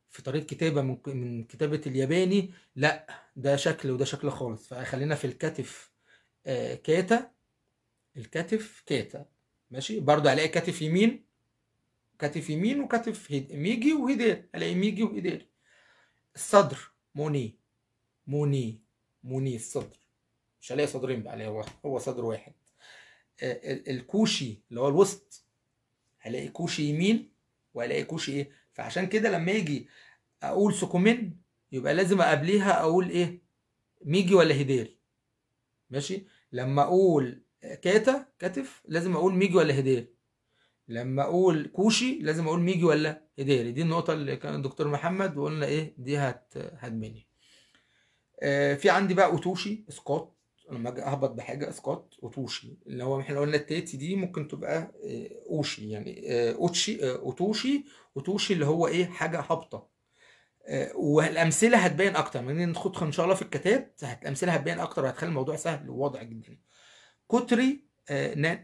في طريقة كتابة من كتابة الياباني، لا ده شكل وده شكل خالص. فخلينا في الكتف كاتا. الكتف كاتا ماشي. برضو هلاقي كتف يمين، كتف يمين وكتف ميجي وهيدير، هلاقي ميجي وهيدير. الصدر موني. موني. موني الصدر، مش هلاقي صدرين بقى، هو صدر واحد. الكوشي اللي هو الوسط، هلاقي كوشي يمين وهلاقي كوشي ايه. فعشان كده لما يجي اقول سوكومين يبقى لازم قبليها اقول ايه، ميجي ولا هيديري. ماشي. لما اقول كاتا كتف لازم اقول ميجي ولا هيديري. لما اقول كوشي لازم اقول ميجي ولا هيديري. دي النقطه اللي كان الدكتور محمد وقلنا ايه دي هتبني. في عندي بقى اوتوشي سكوت. لما اجي اهبط بحاجه سكوت اوتوشي، اللي هو احنا قلنا التاتي دي ممكن تبقى اوشي يعني اوتشي اوتوشي. اوتوشي اللي هو ايه حاجه هابطه. والامثله هتبين اكتر من ندخل ان شاء الله في الكتات. الامثله هتبين اكتر وهتخلي الموضوع سهل وواضح جدا. كتري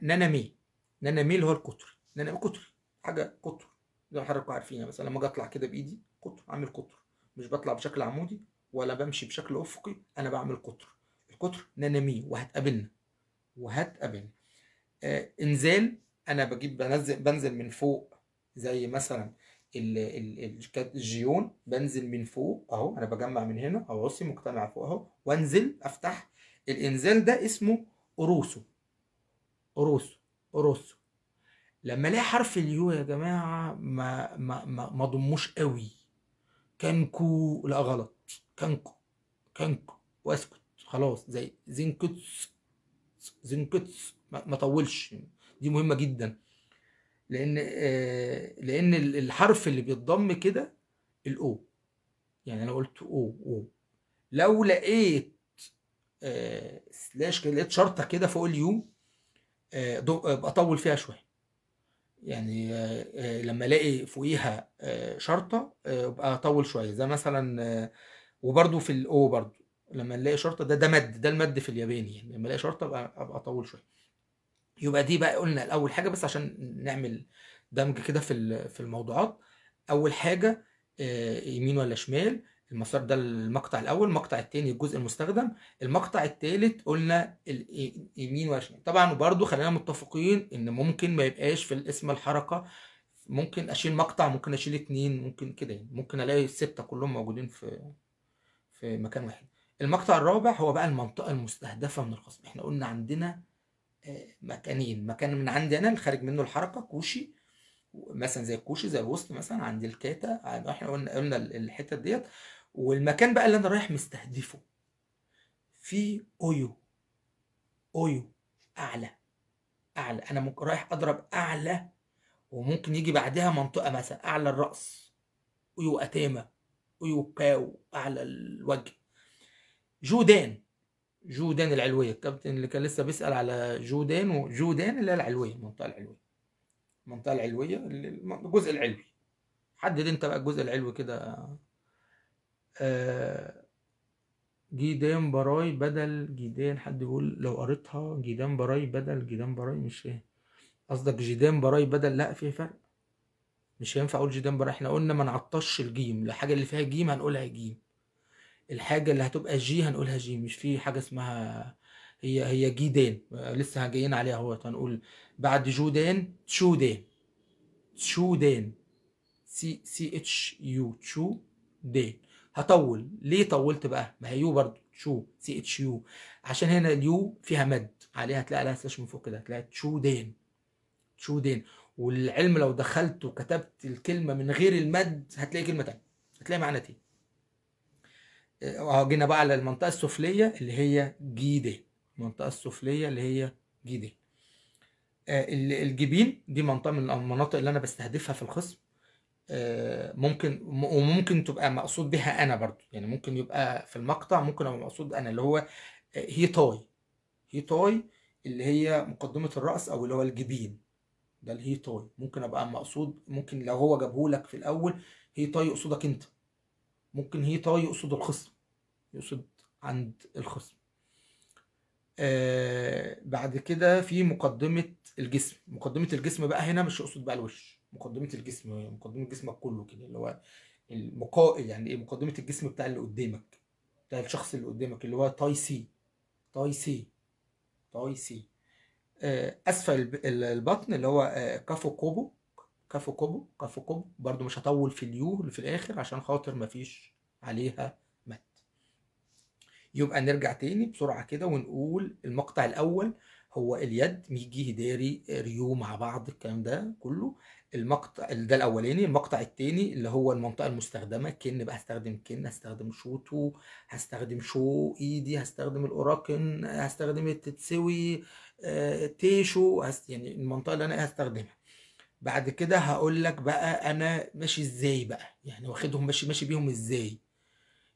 نانامي. نانامي اللي هو الكتري. نانامي كتري، حاجه كتر زي ما حضراتكم عارفين. مثلا لما اجي اطلع كده بايدي قطر، اعمل قطر. مش بطلع بشكل عمودي ولا بمشي بشكل افقي، انا بعمل قطر. القطر نانامي وهتقابلنا وهتقابلنا. انزال، انا بنزل من فوق، زي مثلا الجيون. بنزل من فوق اهو، انا بجمع من هنا او راسي مجتمع فوق اهو وانزل افتح. الانزال ده اسمه اوروسو. اوروسو. اوروسو. لما الاقي حرف اليو يا جماعه ما ضموش قوي. كانكو، لا غلط. كانكو. كانكو واسكت خلاص. زي زينكتس. زينكتس ما طولش. دي مهمه جدا، لان الحرف اللي بيتضم كده الاو. يعني انا قلت او. لو لقيت سلاش كده، لقيت شرطه كده فوق اليو، بطول فيها شويه. يعني لما الاقي فوقيها شرطه ابقى اطول شويه، زي مثلا وبرده في الاو برده لما نلاقي شرطه، ده مد، ده المد في الياباني. يعني لما الاقي شرطه ابقى اطول شويه. يبقى دي بقى قلنا الاول حاجه بس عشان نعمل دمج كده في الموضوعات. اول حاجه يمين ولا شمال. المسار ده المقطع الاول. المقطع الثاني الجزء المستخدم. المقطع الثالث قلنا يمين ولا شمال. طبعا برضو خلينا متفقين ان ممكن ما يبقاش في الاسم الحركه. ممكن اشيل مقطع، ممكن اشيل اتنين، ممكن كده يعني. ممكن الاقي الستة كلهم موجودين في مكان واحد. المقطع الرابع هو بقى المنطقة المستهدفة من الخصم. احنا قلنا عندنا مكانين. مكان من عندي انا اللي خارج منه الحركة كوشي، مثلا زي الكوشي، زي الوسط مثلا عند الكاتا. احنا قلنا الحتة ديت. والمكان بقى اللي انا رايح مستهدفه في اويو. اويو اعلى. اعلى، انا ممكن رايح اضرب اعلى، وممكن يجي بعدها منطقة مثلا اعلى الرأس، اويو اتاما، اويو كاو، اعلى الوجه. جودان. جودان العلوية. الكابتن اللي كان لسه بيسأل على جودان، وجودان اللي هي العلوية، المنطقة العلوية. المنطقة العلوية، الجزء العلوي. حدد انت بقى الجزء العلوي كده. جيدان براي بدل جيدان. حد بيقول لو قريتها جيدان براي بدل جيدان براي، مش فاهم قصدك. جيدان براي بدل، لا في فرق. مش هينفع اقول جيدان براي. احنا قلنا ما نعطش الجيم. الحاجة اللي فيها جيم هنقولها جيم. الحاجة اللي هتبقى جي هنقولها جي. مش في حاجة اسمها هي جيدان. لسه جايين عليها اهو. هنقول بعد جودان تشودان. تشودان. سي اتش يو. تشو دان. هطول. ليه طولت بقى؟ ما هي يو برضو. تشو سي اتش يو، عشان هنا اليو فيها مد عليها، هتلاقي عليها سلاش من فوق كده، هتلاقي تشودان. تشودان. والعلم لو دخلت وكتبت الكلمة من غير المد هتلاقي كلمة تانية، هتلاقي معنى تاني. جينا بقى على المنطقة السفلية اللي هي جيدة. المنطقة السفلية اللي هي جيدة. الجبين دي منطقة من المناطق اللي أنا بستهدفها في الخصم. وممكن تبقى مقصود بها أنا برضو. يعني ممكن يبقى في المقطع، ممكن يبقى مقصود أنا، اللي هو هيتاي. هيتاي اللي هي مقدمة الرأس أو اللي هو الجبين. ده الهي تاي. ممكن ابقى مقصود، ممكن لو هو جابهولك في الاول هي تاي يقصدك انت، ممكن هي تاي يقصد الخصم، يقصد عند الخصم. بعد كده في مقدمة الجسم. مقدمة الجسم بقى هنا مش يقصد بقى الوش، مقدمة الجسم، مقدمة جسمك كله كده، اللي هو يعني ايه، مقدمة الجسم بتاع اللي قدامك، بتاع الشخص اللي قدامك، اللي هو تاي سي، تاي سي، تاي سي. اسفل البطن اللي هو كافو كوبو، كافو كوبو، كافو كوبو. برضو مش هطول في اليو اللي في الاخر عشان خاطر مفيش عليها مد. يبقى نرجع تاني بسرعة كده ونقول المقطع الأول هو اليد، ميجي، هيداري، ريو مع بعض، الكلام ده كله. المقطع ده الأولاني. المقطع التاني اللي هو المنطقة المستخدمة، كن بقى هستخدم كن، هستخدم شوتو، هستخدم شو إيدي، هستخدم الأوراكن، هستخدم التتسوي، تيشو، يعني المنطقة اللي أنا هستخدمها. بعد كده هقول لك بقى أنا ماشي إزاي بقى، يعني واخدهم ماشي بيهم إزاي،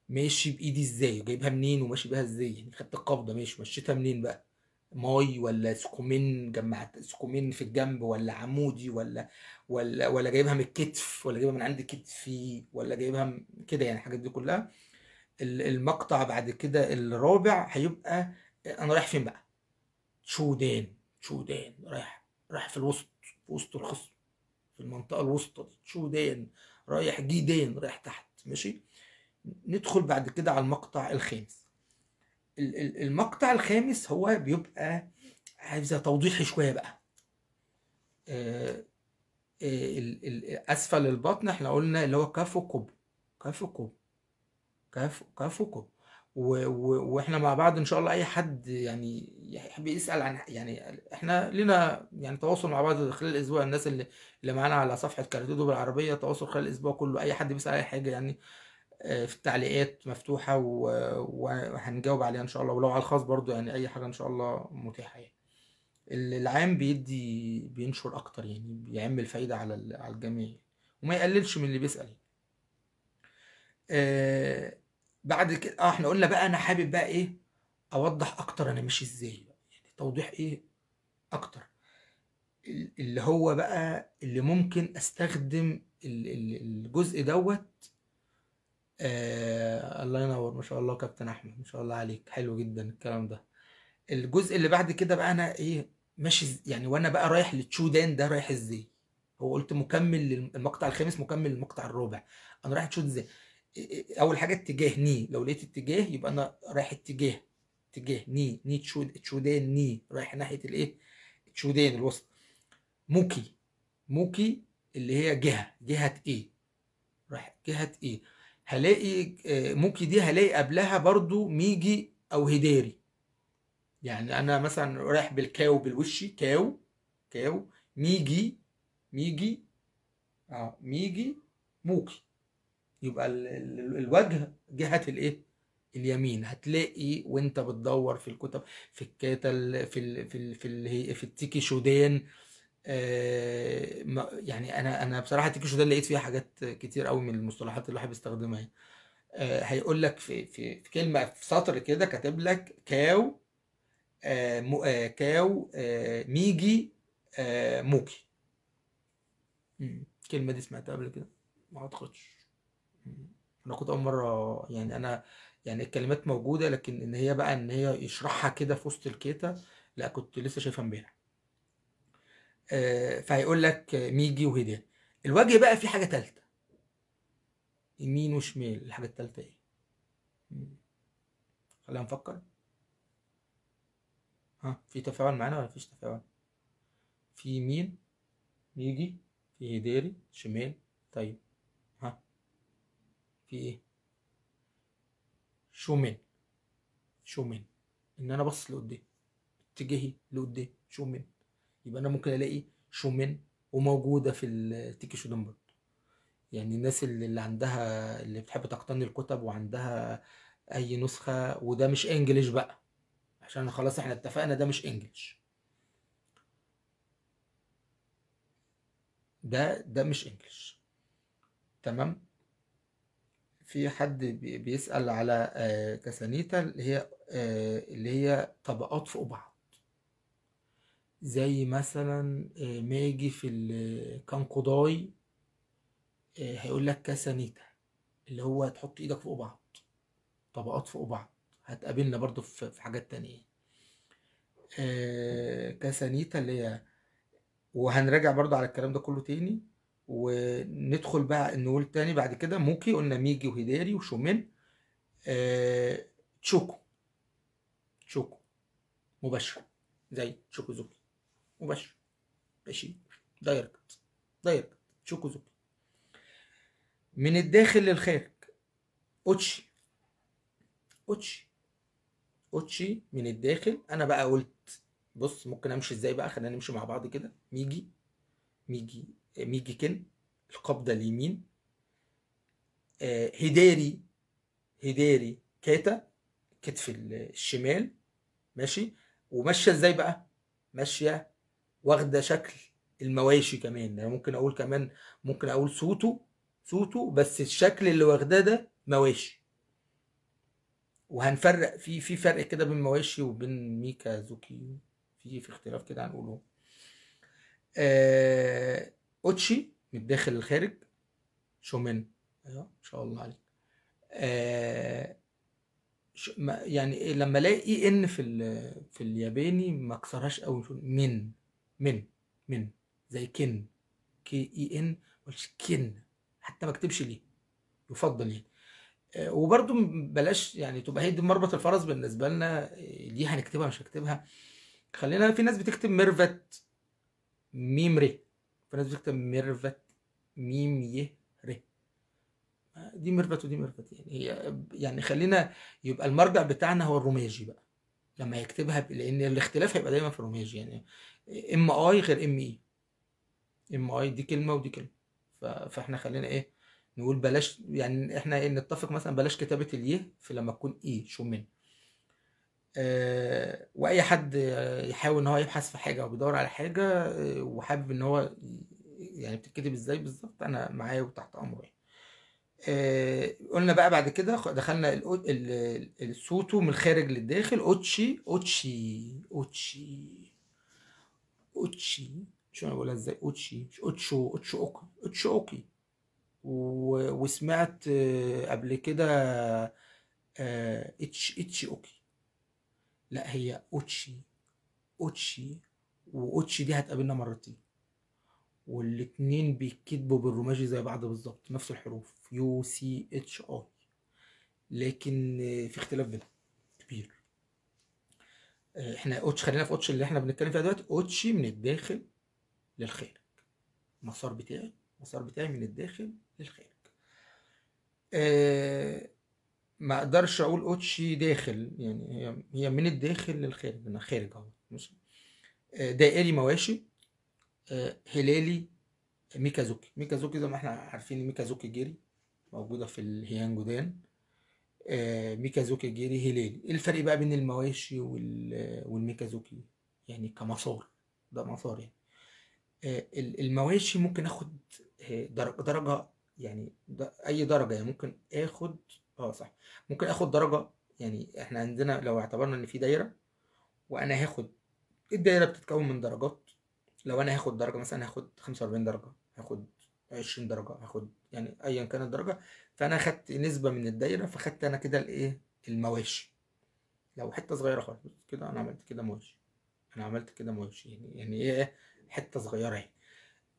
ماشي بايدي ازاي، جايبها منين وماشي بيها ازاي. يعني خدت القبضه ماشي، مشيتها منين بقى، ماي ولا سكومين، جمعت سكومين في الجنب، ولا عمودي، ولا جايبها من الكتف، ولا جايبها من عند كتفي، ولا جايبها كده، يعني الحاجات دي كلها. المقطع بعد كده الرابع هيبقى انا رايح فين بقى، شودان، شودان، رايح في الوسط، في وسط الخصم، في المنطقه الوسطى دي، شودان، رايح جيدان، رايح تحت، ماشي. ندخل بعد كده على المقطع الخامس. المقطع الخامس هو بيبقى عايز توضيحي شويه بقى. آه، اسفل البطن احنا قلنا اللي هو كافو كوب، كافو كوب، كافو كوب. واحنا مع بعض ان شاء الله، اي حد يعني يحب يسال عن، يعني احنا لنا يعني تواصل مع بعض خلال الاسبوع، الناس اللي معانا على صفحه كاراتيه بالعربيه، تواصل خلال الاسبوع كله، اي حد بيسال اي حاجه يعني في التعليقات مفتوحة، وهنجاوب عليها إن شاء الله، ولو على الخاص برضو يعني أي حاجة إن شاء الله متاحة يعني. العام بينشر أكتر، يعني بيعمل فايدة على الجميع، وما يقللش من اللي بيسأل يعني. آه بعد كده احنا قلنا بقى أنا حابب بقى إيه، أوضح أكتر أنا ماشي إزاي بقى، يعني توضيح إيه أكتر، اللي هو بقى اللي ممكن أستخدم الجزء دوت. الله ينور، ما شاء الله كابتن احمد، ما شاء الله عليك، حلو جدا الكلام ده. الجزء اللي بعد كده بقى انا ايه ماشي يعني وانا بقى رايح للتشودان ده رايح ازاي. هو قلت مكمل للمقطع الخامس، مكمل للمقطع الرابع. انا رايح تشود ازاي، اول حاجه اتجاه ني، لو لقيت اتجاه يبقى انا رايح اتجاه ني تشودان، ني رايح ناحيه الايه، تشودان الوسط. موكي، موكي اللي هي جهه ايه، راح جهة ايه. هلاقي ممكن دي هلاقي قبلها برضو ميجي او هداري. يعني انا مثلا رايح بالكاو بالوشي، كاو، كاو، ميجي، ميجي، ميجي، موكي. يبقى الوجه جهة الايه، اليمين. هتلاقي وانت بتدور في الكتب، في الكاتل، في التيكي شودان. يعني انا بصراحه التيكي شودان لقيت فيها حاجات كتير قوي من المصطلحات اللي الواحد بيستخدمها يعني. هيقول لك في كلمه في سطر كده كاتب لك كاو، كاو، ميجي، موكي. الكلمه دي سمعتها قبل كده، ما اعتقدش. انا كنت اول مره يعني، انا يعني الكلمات موجوده، لكن ان هي بقى ان هي يشرحها كده في وسط الكيتا، لا كنت لسه شايفها امبارح. فهيقول لك ميجي وهدان. الوجه بقى في حاجه ثالثه، يمين وشمال، الحاجه الثالثه ايه؟ خلينا نفكر. ها، في تفاعل معانا ولا مفيش تفاعل؟ في يمين، ميجي، في هداري، شمال. طيب، ها، في ايه؟ شومين، شومين، ان انا باصص لقدام، اتجاهي لقدام، شومين. يبقى انا ممكن الاقي شومين وموجوده في التيكي شودن برضه. يعني الناس اللي عندها، اللي بتحب تقتني الكتب وعندها اي نسخه، وده مش انجليش بقى، عشان خلاص احنا اتفقنا ده مش انجليش، ده مش انجليش. تمام. في حد بيسأل على كاسانيتا، اللي هي طبقات فوق بعض. زي مثلا ما يجي في الكانكوداي هيقول لك كاسانيتا، اللي هو تحط ايدك فوق بعض، طبقات فوق بعض. هتقابلنا برضو في حاجات تانية. كاسانيتا اللي هي، وهنراجع برضو على الكلام ده كله تاني، وندخل بقى نقول تاني بعد كده. موكي قلنا ميجي وهيداري وشومين. تشوكو، تشوكو مباشر، زي تشوكوزوكي مباشر، ماشي، دايركت، دايركت تشوكوزوكي. من الداخل للخارج، اوتشي، اوتشي، اوتشي من الداخل. انا بقى قلت بص ممكن امشي ازاي بقى، خلينا نمشي مع بعض كده. ميجي، ميجي، ميجي كن، القبضة اليمين. هيداري، هيداري كاتا، كتف الشمال، ماشي. وماشية ازاي بقى؟ ماشية واخدة شكل المواشي كمان. يعني ممكن اقول كمان، ممكن اقول سوتو، سوتو، بس الشكل اللي واخداه ده مواشي. وهنفرق في فرق كده بين مواشي وبين ميكازوكي، في اختلاف كده هنقوله. اوتشي من الداخل للخارج، شومين، ايوه ان شاء الله عليك. آه يعني إيه، لما الاقي اي ان في الياباني ما اكسرهاش قوي، من، من، من، زي كن، كي اي ان، مش كن، حتى ما اكتبش ليه، يفضل يعني. وبرضو بلاش يعني تبقى هي دي مربط الفرس بالنسبه لنا. دي هنكتبها مش هكتبها. خلينا، في ناس بتكتب ميرفت ميم ر، في ناس بتكتب ميرفت ميم ي ر. دي ميرفت ودي ميرفت، يعني هي يعني خلينا يبقى المرجع بتاعنا هو الروماجي بقى لما يكتبها لان الاختلاف هيبقى دايما في الروماجي. يعني ام اي غير ام اي، ام اي دي كلمه ودي كلمه. فاحنا خلينا ايه، نقول بلاش يعني، احنا ايه نتفق مثلا بلاش كتابه اليه في لما تكون اي شو من. واي حد يحاول ان هو يبحث في حاجه او بيدور على حاجه وحابب ان هو يعني بتتكتب ازاي بالظبط، انا معاه وتحت امره يعني. قلنا بقى بعد كده دخلنا السوتو من الخارج للداخل. اوتشي، اوتشي، اوتشي، اوتشي. شو انا بقولها ازاي؟ اوتشي، مش اوتشو، اوتشو اوكي، اوتشو اوكي. وسمعت قبل كده اتش اوكي. لا هي اوتشي، اوتشي. واوتشي دي هتقابلنا مرتين، والاتنين بيتكتبوا بالروماجي زي بعض بالظبط، نفس الحروف يو سي اتش اي، لكن في اختلاف بينهم كبير. احنا اوتش، خلينا في اوتش اللي احنا بنتكلم فيها دلوقتي. اوتشي من الداخل للخارج، المسار بتاعي، المسار بتاعي من الداخل للخارج. آه ما اقدرش اقول اوتشي داخل، يعني هي من الداخل للخارج، انا خارج اهو، ماشي. دائري مواشي. هلالي ميكازوكي، ميكازوكي زي ما احنا عارفين ميكازوكي جيري موجودة في الهيانجودان. ميكازوكي جيري هلالي. ايه الفرق بقى بين المواشي والميكازوكي؟ يعني كمسار، ده مسار يعني. المواشي ممكن اخد درجة يعني اي درجة، يعني ممكن اخد، اه صح، ممكن اخد درجة. يعني احنا عندنا لو اعتبرنا ان في دايرة وانا هاخد، الدايرة بتتكون من درجات. لو انا هاخد درجة مثلا هاخد 45 درجة، هاخد 20 درجة، هاخد يعني ايا كانت الدرجة. فانا خدت نسبة من الدايرة، فخدت انا كده الايه، المواشي. لو حتة صغيرة خالص كده انا عملت كده مواشي، انا عملت كده مواشي، يعني ايه، حتة صغيرة يعني.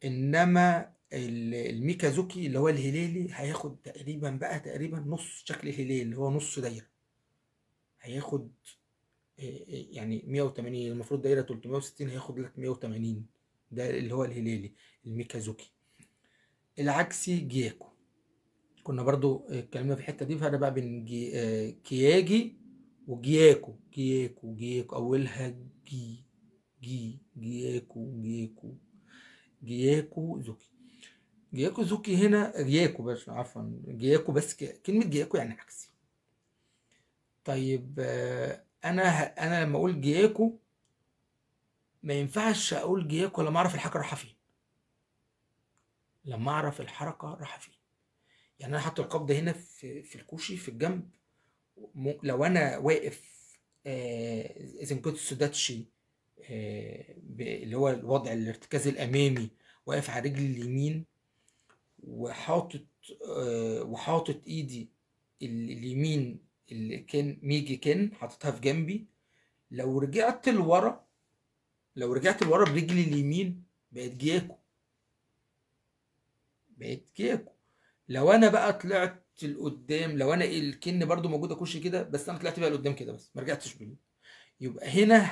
انما الميكازوكي اللي هو الهلالي هياخد تقريبا بقى، تقريبا نص شكل الهلال اللي هو نص دايرة. هياخد يعني 180، المفروض دايرة 360 هياخد لك 180. ده اللي هو الهلالي الميكازوكي. العكسي جياكو، كنا برضو اتكلمنا في الحتة دي. فرق بقى بين كياجي وجياكو، جياكو، جياكو اولها جياكو، جياكو، جياكو زوكي. جياكو زوكي هنا جياكو، بس عفوا جياكو، بس كلمة جياكو يعني عكسي. طيب انا لما اقول جياكو ما ينفعش اقول جياكو لما اعرف الحركة رايحة فين، لما اعرف الحركة رايحة فين. يعني انا حاطط القبضة هنا في الكوشي في الجنب. لو انا واقف زنكوتسو داتشي اللي هو الوضع الارتكاز الامامي، واقف على رجلي اليمين، وحاطط وحاطط ايدي اليمين اللي كان ميجي كن حاططها في جنبي. لو رجعت لورا، برجلي اليمين بقت جياكو، لو انا بقى طلعت لقدام، لو انا الكن برضو موجود اخش كده، بس انا طلعت بقى لقدام كده بس ما رجعتش يبقى هنا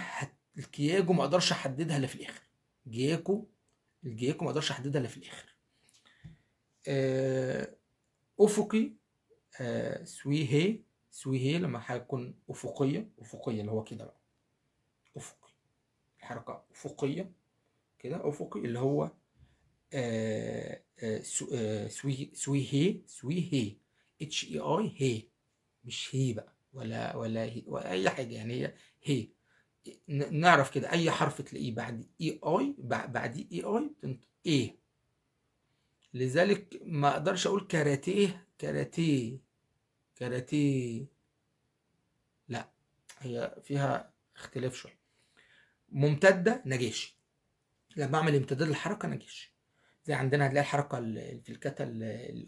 الكياجو ما اقدرش احددها الا في الاخر. الجياكو ما اقدرش احددها الا في الاخر. افقي، سوي هي لما هتكون افقيه اللي هو كده بقى، افقي، الحركه افقيه كده، افقي اللي هو سوي هي HEI، مش هي بقى ولا هي ولا اي حاجه، يعني هي. نعرف كده اي حرف تلاقيه بعد بعديه اي تنطق ايه. لذلك ما اقدرش اقول كاراتيه، لا، هي فيها اختلاف شويه. ممتده نجاشي، لما اعمل امتداد الحركه نجاشي. زي عندنا هتلاقي الحركه في الكتا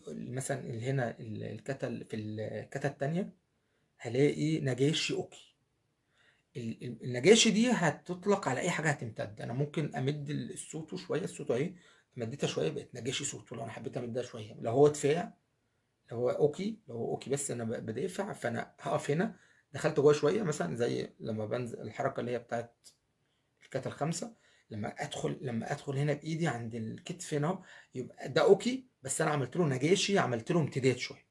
مثلا اللي هنا الكتا في الكتا التانية هلاقي نجاشي اوكي. النجاشي دي هتطلق على اي حاجه هتمتد. انا ممكن امد الصوت شويه، الصوت اهي مديتها شويه بقت نجاشي صوت. لو انا حبيت امدها شويه، لو هو دفاع، لو هو اوكي بس انا بدافع، فانا هقف هنا دخلت جوه شويه، مثلا زي لما بنزل الحركه اللي هي بتاعت الكتا الخمسه، لما ادخل هنا بايدي عند الكتف هنا اهو، يبقى ده اوكي، بس انا عملت له نجاشي، عملت له امتداد شويه.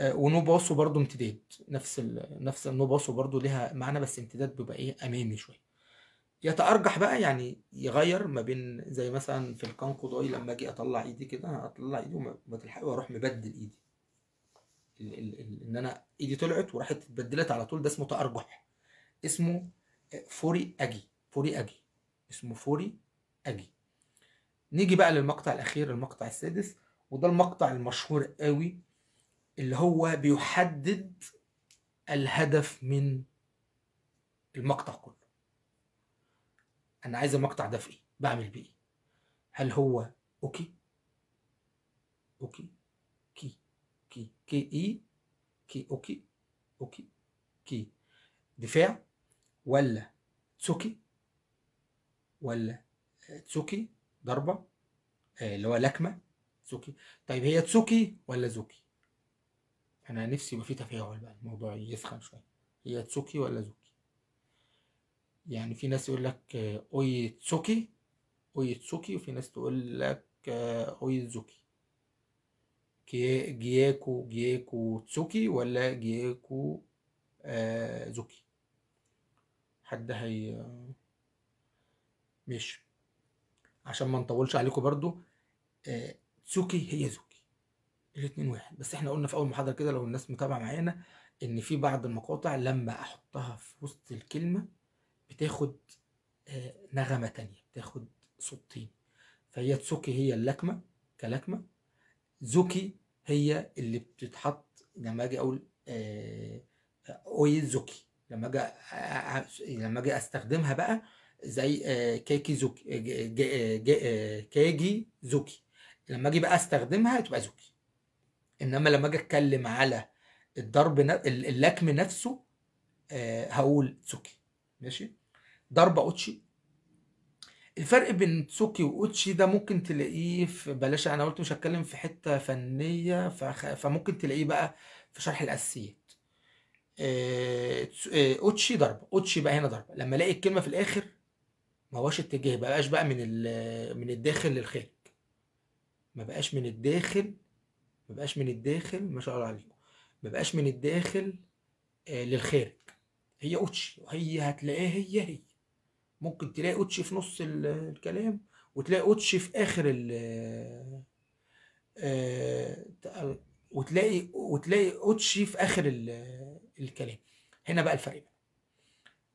ونو باسو برضو امتداد، نفس النو باسو برضو ليها معنى، بس امتداد بيبقى ايه امامي شويه. يتأرجح بقى، يعني يغير ما بين، زي مثلا في الكانكو داي لما اجي اطلع ايدي كده، اطلع ايدي وما تلحقي واروح مبدل ايدي، ان انا ايدي طلعت وراحت اتبدلت على طول، ده اسمه تأرجح، اسمه فوري اجي، اسمه فوري اجي. نيجي بقى للمقطع الاخير، المقطع السادس، وده المقطع المشهور قوي اللي هو بيحدد الهدف من المقطع كله. انا عايز المقطع ده في ايه، بعمل بيه ايه؟ هل هو اوكي كي اي كي اوكي كي دفاع، ولا تسوكي، ولا تسوكي ضربة، اللي هو لكمة تسوكي. طيب هي تسوكي ولا زوكي؟ انا نفسي يبقى في تفاعل بقى، الموضوع يسخن شوية. هي تسوكي ولا زوكي؟ يعني في ناس يقول لك اوي تسوكي، وفي ناس تقول لك اوي زوكي. جياكو تسوكي ولا جياكو زوكي؟ حد هي مش، عشان ما نطولش عليكم برضو، تسوكي هي زوكي، الاتنين واحد. بس احنا قلنا في اول محاضرة كده، لو الناس متابعة معانا، ان في بعض المقاطع لما احطها في وسط الكلمة بتاخد نغمة تانية، بتاخد صوتين. فهي تسوكي هي اللكمة كلكمة، زوكي هي اللي بتتحط لما اجي اقول اوي زوكي، لما اجي استخدمها بقى، زي كيكي زوكي، كاجي زوكي، لما اجي بقى استخدمها تبقى زوكي. انما لما اجي اتكلم على الضرب اللكم نفسه هقول تسوكي. ماشي. ضربة اوتشي، الفرق بين تسوكي واوتشي ده ممكن تلاقيه في، بلاش انا قلت مش هتكلم في حتة فنية، فممكن تلاقيه بقى في شرح الاساسيات. اوتشي ضربة، اوتشي بقى هنا ضربة لما الاقي الكلمة في الاخر ما هوش اتجاه، ما بقاش بقى من الداخل للخارج، ما بقاش من الداخل، ما شاء الله عليكم، ما بقاش من الداخل للخارج. هي اوتشي، وهي هتلاقيها هي ممكن تلاقي اوتشي في نص الكلام، وتلاقي اوتشي في اخر وتلاقي اوتشي في اخر الكلام. هنا بقى الفرق بقى،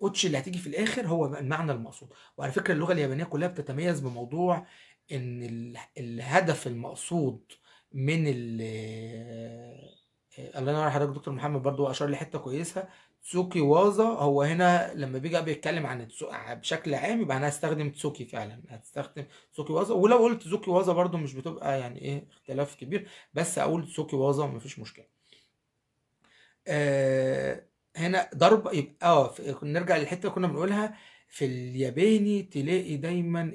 اوتشي اللي هتيجي في الاخر هو بقى المعنى المقصود. وعلى فكره اللغه اليابانيه كلها بتتميز بموضوع ان الهدف المقصود من الله ينور على حضرتك دكتور محمد، برضو اشار لي حته كويسه. تسوكي وازا، هو هنا لما بيجي بيتكلم عن بشكل عام يبقى انا هستخدم تسوكي فعلا، هتستخدم تسوكي وازا. ولو قلت تسوكي وازا برضو مش بتبقى يعني ايه اختلاف كبير، بس اقول تسوكي وازا مفيش مشكله. هنا ضرب يبقى نرجع للحته اللي كنا بنقولها. في الياباني تلاقي دايما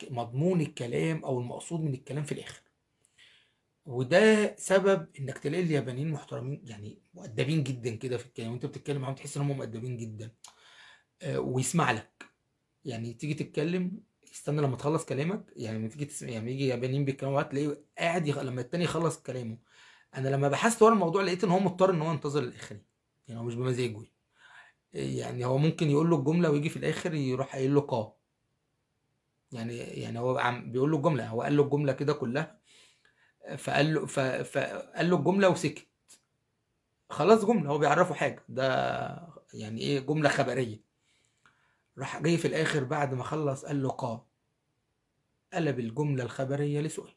مضمون الكلام او المقصود من الكلام في الاخر، وده سبب انك تلاقي اليابانيين محترمين يعني مؤدبين جدا كده في الكلام، وانت بتتكلم معاهم تحس ان هم مؤدبين جدا. ويسمع لك، يعني تيجي تتكلم يستنى لما تخلص كلامك. يعني لما تيجي تسمع، يعني يجي يابانيين بيتكلموا تلاقيه قاعد لما التاني يخلص كلامه. انا لما بحثت ورا الموضوع لقيت ان هو مضطر ان هو ينتظر الاخرين، يعني هو مش بمزاجه. يعني هو ممكن يقول له الجمله ويجي في الاخر يروح قايل له قا. يعني هو عم بيقول له الجمله، هو قال له الجمله كده كلها، فقال له الجمله وسكت. خلاص جمله، هو بيعرفه حاجه ده، يعني ايه جمله خبريه. راح جاي في الاخر بعد ما خلص قال له قا، قلب الجمله الخبريه لسؤال،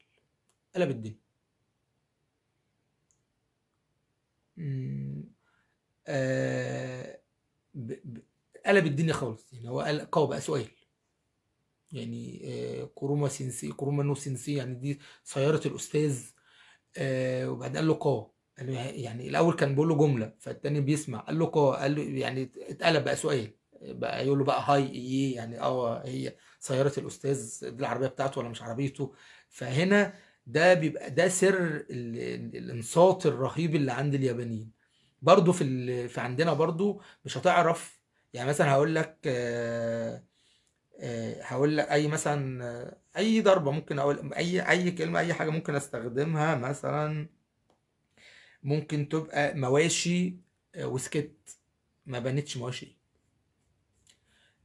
قلب الدنيا. مم، آه ب... ب... قلب الدنيا خالص. يعني هو قال قا بقى سؤال، يعني كوروما سينسي، كوروما نو سينسي، يعني دي سياره الاستاذ. وبعدين قال له قا، قال له يعني الاول كان بيقول له جمله، فالتاني بيسمع قال له قا، قال له يعني اتقلب بقى سؤال، بقى يقول له بقى هاي ايه، يعني هي سياره الاستاذ دي العربيه بتاعته ولا مش عربيته. فهنا ده بيبقى ده سر الانصات الرهيب اللي عند اليابانيين. برضو في عندنا برضو مش هتعرف. يعني مثلا هقول لك هقول لك اي مثلا اي ضربه ممكن اقول، اي كلمه، اي حاجه ممكن استخدمها. مثلا ممكن تبقى مواشي وسكت، ما بنتش مواشي،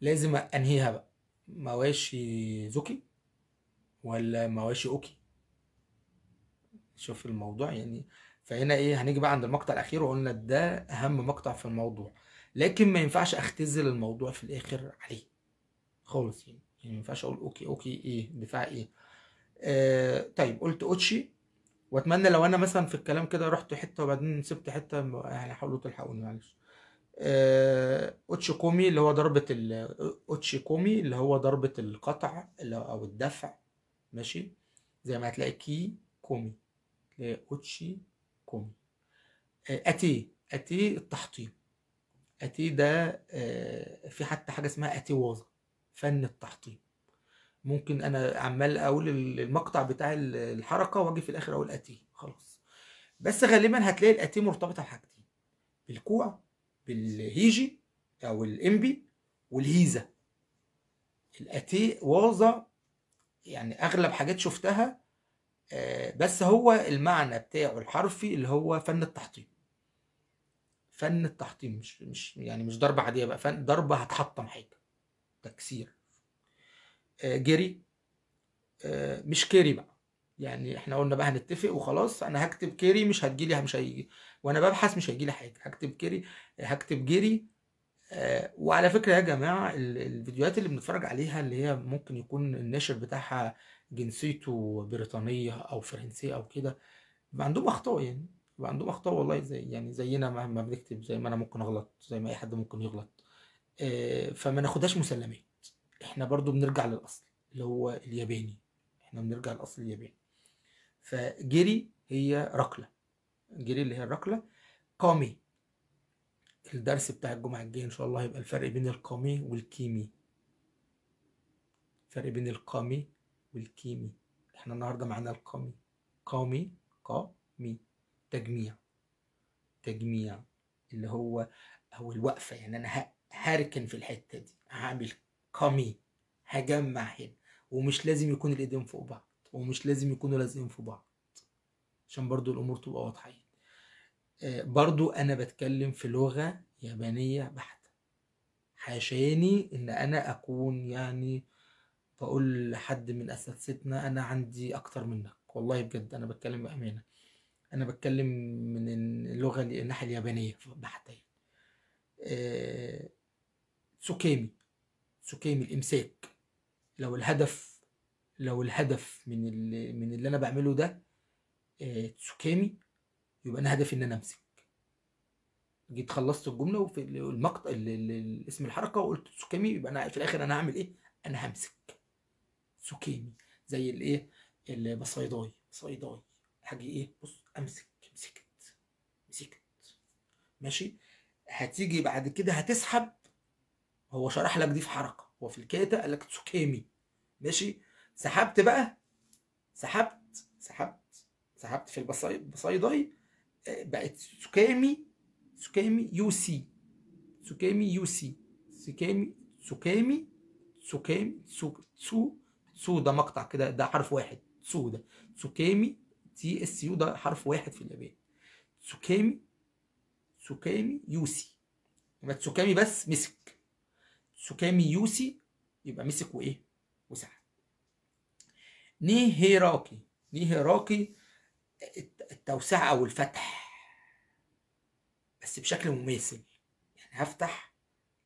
لازم انهيها بقى. مواشي زوكي ولا مواشي اوكي. شوف الموضوع يعني. فهنا ايه، هنيجي بقى عند المقطع الاخير وقلنا ده اهم مقطع في الموضوع، لكن ما ينفعش اختزل الموضوع في الاخر عليه خالص. يعني ما ينفعش اقول اوكي اوكي ايه دفاع ايه. طيب قلت اوتشي، واتمنى لو انا مثلا في الكلام كده رحت حته وبعدين سبت حته، يعني حاولوا تلحقوني معلش. اوتشيكومي اللي هو ضربة اوتشيكومي اللي هو ضربة القطع او الدفع. ماشي، زي ما هتلاقي كي كومي، تلاقي اوتشي كومي. اتي التحطيم. اتي ده في حتى حاجة اسمها اتي وازا، فن التحطيم. ممكن انا عمال اقول المقطع بتاع الحركة واجي في الاخر اقول اتي خلاص. بس غالبا هتلاقي الاتي مرتبطة بحاجتين، بالكوع، بالهيجي او الامبي، والهيزة. الاتي واظة يعني اغلب حاجات شفتها. بس هو المعنى بتاعه الحرفي اللي هو فن التحطيم. فن التحطيم مش يعني مش ضربة عادية بقى، فن ضربة هتحطم حاجة، تكسير. جري، مش كيري بقى. يعني احنا قلنا بقى هنتفق وخلاص، انا هكتب كيري مش هتجيلي، مش هيجي وانا ببحث مش هيجيلي حاجة، هكتب كيري، هكتب جري. وعلى فكرة يا جماعة الفيديوهات اللي بنتفرج عليها اللي هي ممكن يكون الناشر بتاعها جنسيته بريطانية أو فرنسية أو كده، بيبقى عندهم أخطاء. يعني بيبقى عندهم أخطاء والله، زي يعني زينا مهما بنكتب، زي ما أنا ممكن أغلط، زي ما أي حد ممكن يغلط. فما ناخدهاش مسلمات. إحنا برضو بنرجع للأصل اللي هو الياباني، إحنا بنرجع للأصل الياباني. فجري هي ركلة، جري اللي هي الركلة. قامي، الدرس بتاع الجمعة الجاية إن شاء الله هيبقى الفرق بين القامي والكيمي. فرق بين القامي والكيمي. احنا النهارده معانا القامي. قامي، قامي، تجميع. تجميع اللي هو او الوقفه، يعني انا هركن في الحته دي، هعمل قامي، هجمع هنا. ومش لازم يكون الايدين فوق بعض، ومش لازم يكونوا لازقين في بعض، عشان برضو الامور تبقى واضحه. برضو انا بتكلم في لغه يابانيه بحته، حاشاني ان انا اكون يعني بقول لحد من اساتذتنا انا عندي اكتر منك، والله بجد انا بتكلم بامانه. انا بتكلم من اللغه الناحيه اليابانيه بحته. آه، تسوكيمي، تسوكيمي الامساك. لو الهدف لو الهدف من اللي انا بعمله ده تسوكيمي، يبقى انا هدفي ان انا امسك. جيت خلصت الجمله وفي المقطع اسم الحركه وقلت تسوكيمي، يبقى انا في الاخر انا هعمل ايه؟ انا همسك تسوكيمي. زي الايه؟ البصيداي، بصيداي، هاجي ايه؟ بص امسك، مسكت، مسكت. ماشي. هتيجي بعد كده هتسحب. هو شرح لك دي في حركه، هو في الكاتا قال لك تسوكيمي. ماشي. سحبت بقى، سحبت في البصيداي، بقت سوكامي، سوكامي يو سي، سوكامي يو سي، سوكامي، سوكامي، سوكامي، سو ده مقطع كده، ده حرف واحد، سو ده سوكامي، تي اس يو ده حرف واحد في اليابان. سوكامي، سوكامي يوسي. يبقى تسوكامي بس مسك، سوكامي يوسي يبقى مسك وايه؟ وسحب. نيهيراكي، نيهيراكي التوسعة او الفتح بس بشكل مماثل. يعني هفتح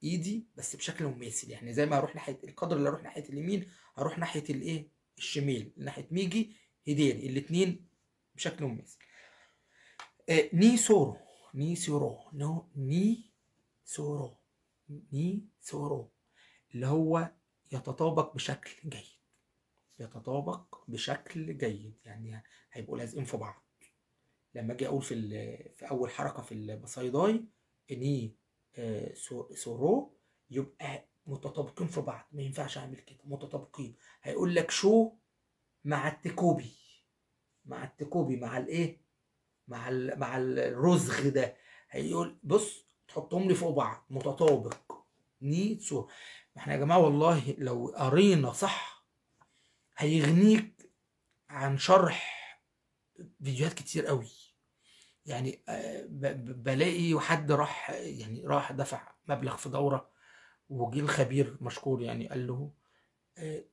ايدي بس بشكل مماثل، يعني زي ما هروح ناحيه القدر اللي اروح ناحيه اليمين هروح ناحيه الايه؟ الشمال، ناحيه ميجي هيديري، الاثنين بشكل مماثل. ني سورو، ني سورو، نو ني سورو، ني سورو اللي هو يتطابق بشكل جيد، يتطابق بشكل جيد، يعني هيبقوا لازقين في بعض. لما اجي اقول في اول حركه في البصيداي ني سورو، يبقى متطابقين في بعض، ما ينفعش اعمل كده، متطابقين. هيقول لك شو مع التكوبي، مع التكوبي، مع الايه؟ مع الرزغ ده، هيقول بص تحطهم لي فوق بعض متطابق. ني سو. احنا يا جماعه والله لو قرينا صح هيغنيك عن شرح فيديوهات كتير قوي. يعني بلاقي حد راح، يعني راح دفع مبلغ في دورة، وجي الخبير مشكور يعني قال له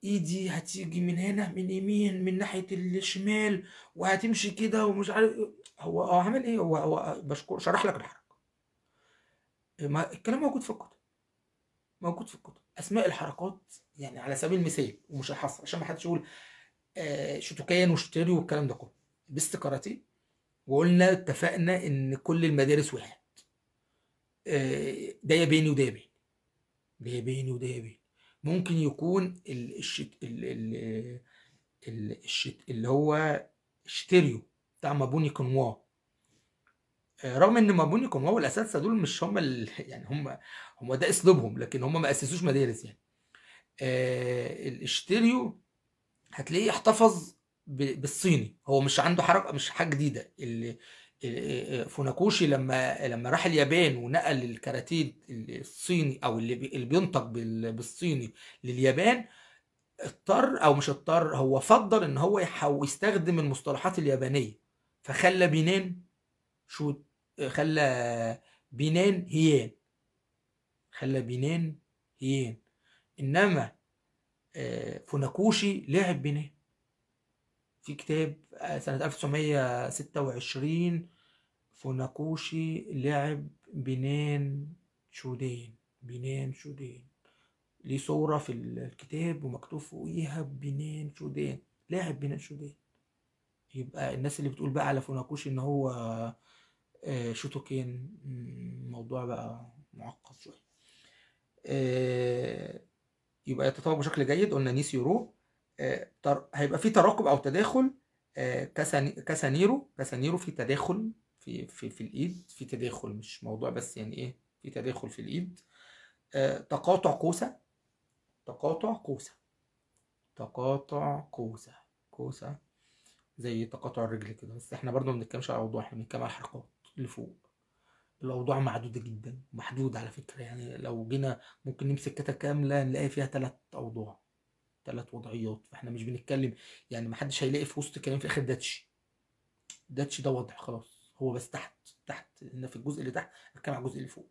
ايدي هتيجي من هنا من يمين من ناحية الشمال وهتمشي كده ومش عارف هو عمل ايه، هو مشكور شرح لك الحركة. ما الكلام موجود في الكتب، موجود في الكتب اسماء الحركات، يعني على سبيل المثال ومش الحصر عشان ما حدش يقول شوتوكان وشتري والكلام ده كله. بيست كاراتيه، وقلنا اتفقنا ان كل المدارس واحد، ده ياباني وده ياباني، ده ياباني وده ياباني. ممكن يكون اللي هو الشتيريو بتاع مابوني كونوا، رغم ان مابوني كونوا والاساتذه دول مش هم يعني هم ده اسلوبهم، لكن هم ما اسسوش مدارس يعني. الشتيريو هتلاقيه احتفظ بالصيني، هو مش عنده حركه، مش حاجه جديده. فوناكوشي لما راح اليابان ونقل الكاراتيه الصيني او اللي بينطق بالصيني لليابان، اضطر او مش اضطر، هو فضل ان هو يستخدم المصطلحات اليابانيه، فخلى بينان شو، خلى بينان هيان، خلى بينان هيان. انما فوناكوشي لعب بينان في كتاب سنة 1926، فوناكوشي لعب بنان شودين، بنان شودين، ليه صورة في الكتاب ومكتوب فوقيها بنان شودين، لاعب بنان شودين. يبقى الناس اللي بتقول بقى على فوناكوشي ان هو شوتوكين، موضوع بقى معقد شوية. يبقى يتطابق بشكل جيد، قلنا نيس يورو. هيبقى في تراكب او تداخل، كاسانيرو، كاسانيرو في تداخل في الايد، في تداخل مش موضوع بس يعني ايه، في تداخل في الايد. تقاطع كوسة، تقاطع كوسة، تقاطع كوسة، كوسة زي تقاطع الرجل كده، بس احنا برضو ما بنتكلمش على الاوضاع، احنا بنتكلم على الحركات اللي فوق. الاوضاع محدوده جدا، محدوده على فكره، يعني لو جينا ممكن نمسك كتة كامله نلاقي فيها 3 اوضاع، 3 وضعيات، فاحنا مش بنتكلم يعني، محدش هيلاقي في وسط الكلام في الاخر داتشي، داتشي ده وضع خلاص، هو بس تحت، تحت ان في الجزء اللي تحت بتكلم على الجزء اللي فوق.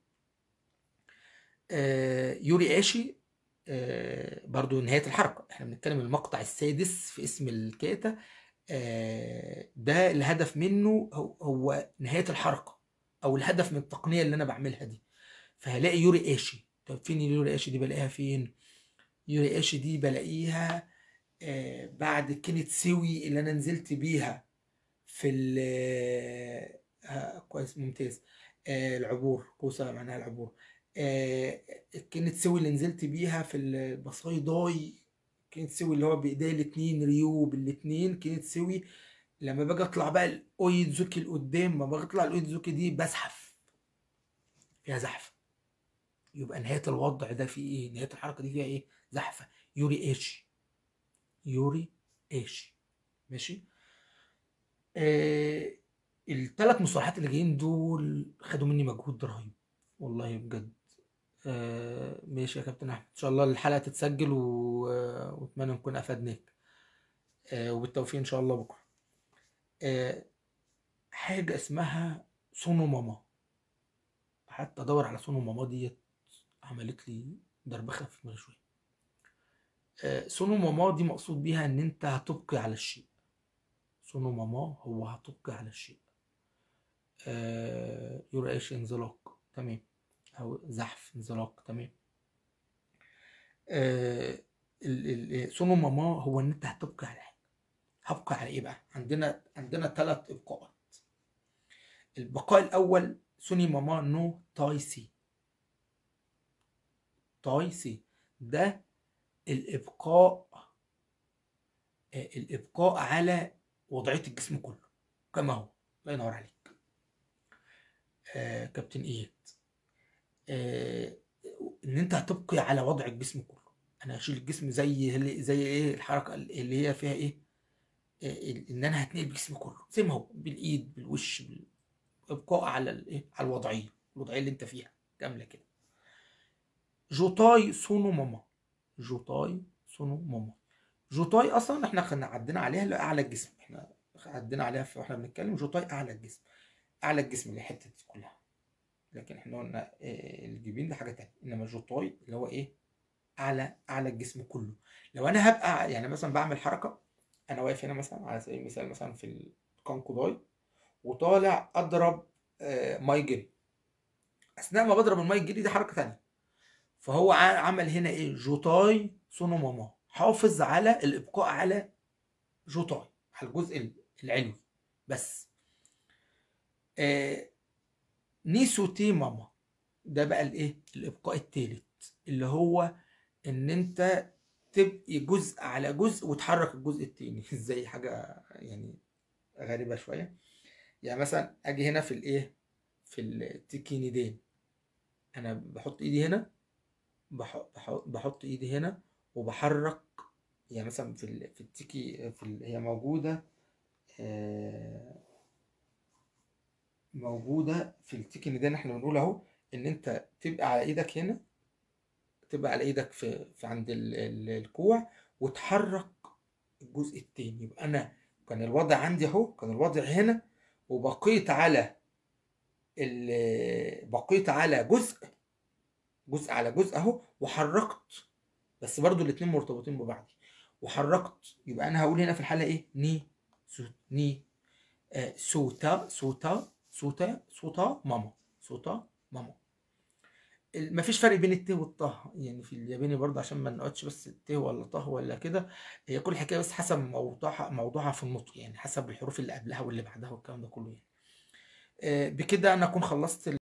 يوري آشي، برضو نهاية الحركة، احنا بنتكلم المقطع السادس في اسم الكاتا، ده الهدف منه هو نهاية الحركة او الهدف من التقنية اللي انا بعملها دي. فهلاقي يوري آشي. طب فين يوري آشي دي؟ بلاقيها فين؟ يوري آشي دي بلاقيها بعد كانت سوي اللي انا نزلت بيها في ال كويس ممتاز. العبور، كوسة معناها العبور. آه كلمة سوي اللي نزلت بيها في البصايداي، كلمة سوي اللي هو بإيديا الاتنين، ريو بالاتنين كلمة سوي. لما باجي اطلع بقى الاويدزوكي لقدام، لما باجي اطلع الاويدزوكي دي بزحف، فيها زحف. يبقى نهاية الوضع ده فيه ايه؟ نهاية الحركة دي فيها ايه؟ زحفة. يوري ايشي، يوري ايشي. ماشي. آه الثلاث مصطلحات اللي جايين دول خدوا مني مجهود رهيب والله بجد. ماشي يا كابتن احمد، ان شاء الله الحلقة تتسجل واتمنى نكون افدناك. وبالتوفيق ان شاء الله بكرة. حاجة اسمها سونو ماما، حتى ادور على سونو ماما ديت عملت لي دربخه في دماغي شويه. سونو ماما دي مقصود بيها ان انت هتبقي على الشيء. سونو ماما هو هتبقي على الشيء. يرعش انزلاق، تمام، او زحف انزلاق، تمام. سونو ماما هو ان انت هتبقي على حاجه. هبقى على ايه بقى؟ عندنا 3 ابقاءات. البقاء الاول سوني ماما نو تاي سي. تاي سي ده الابقاء، الابقاء على وضعيه الجسم كله كما هو. الله ينور عليك. كابتن اياد. ان انت هتبقي على وضع الجسم كله. انا هشيل الجسم زي ايه الحركه اللي هي فيها ايه، ان انا هتنقل الجسم كله زي ما هو، بالايد بالوش، ابقاء على الايه، على الوضعيه اللي انت فيها كامله كده. جوتاي سونو ماما. جوتاي سونو ماما. جوتاي اصلا احنا كنا عدينا عليها لاعلى الجسم، احنا عدينا عليها واحنا بنتكلم. جوتاي اعلى الجسم، اعلى الجسم اللي الحته دي كلها. لكن احنا قلنا الجبين ده حاجه تانية، انما جوتاي اللي هو ايه، اعلى الجسم كله. لو انا هبقى يعني مثلا بعمل حركه، انا واقف هنا مثلا على سبيل المثال مثلا في الكانكوداي، وطالع اضرب ماي جري. اثناء ما بضرب الماي جري دي حركه تانية. فهو عمل هنا ايه، جوتاي سونو ماما، حافظ على الابقاء على جوتاي، على الجزء العلوي بس. نيسوتي ماما ده بقى الايه، الابقاء الثالث، اللي هو ان انت تبقي جزء على جزء وتحرك الجزء التاني. ازاي؟ حاجه يعني غريبه شويه. يعني مثلا اجي هنا في الايه، في التيكينيدين، انا بحط ايدي هنا، بحط ايدي هنا وبحرك. يعني مثلا في التيكي هي موجوده، موجوده في التيكينيدين. احنا بنقول اهو ان انت تبقى على ايدك هنا، تبقى على ايدك في عند الكوع، وتحرك الجزء التاني. يبقى انا كان الوضع عندي اهو، كان الوضع هنا، وبقيت على بقيت على جزء على جزء اهو، وحركت. بس برضو الاتنين مرتبطين ببعض، وحركت. يبقى انا هقول هنا في الحاله ايه، ني سوتا ماما. سوتا ماما. مفيش فرق بين الت والطه، يعني في الياباني برضه عشان ما نقعدش بس الت ولا طه ولا كده. هي كل حكايه بس حسب موضوعها في النطق، يعني حسب الحروف اللي قبلها واللي بعدها والكلام ده كله يعني. بكده انا اكون خلصت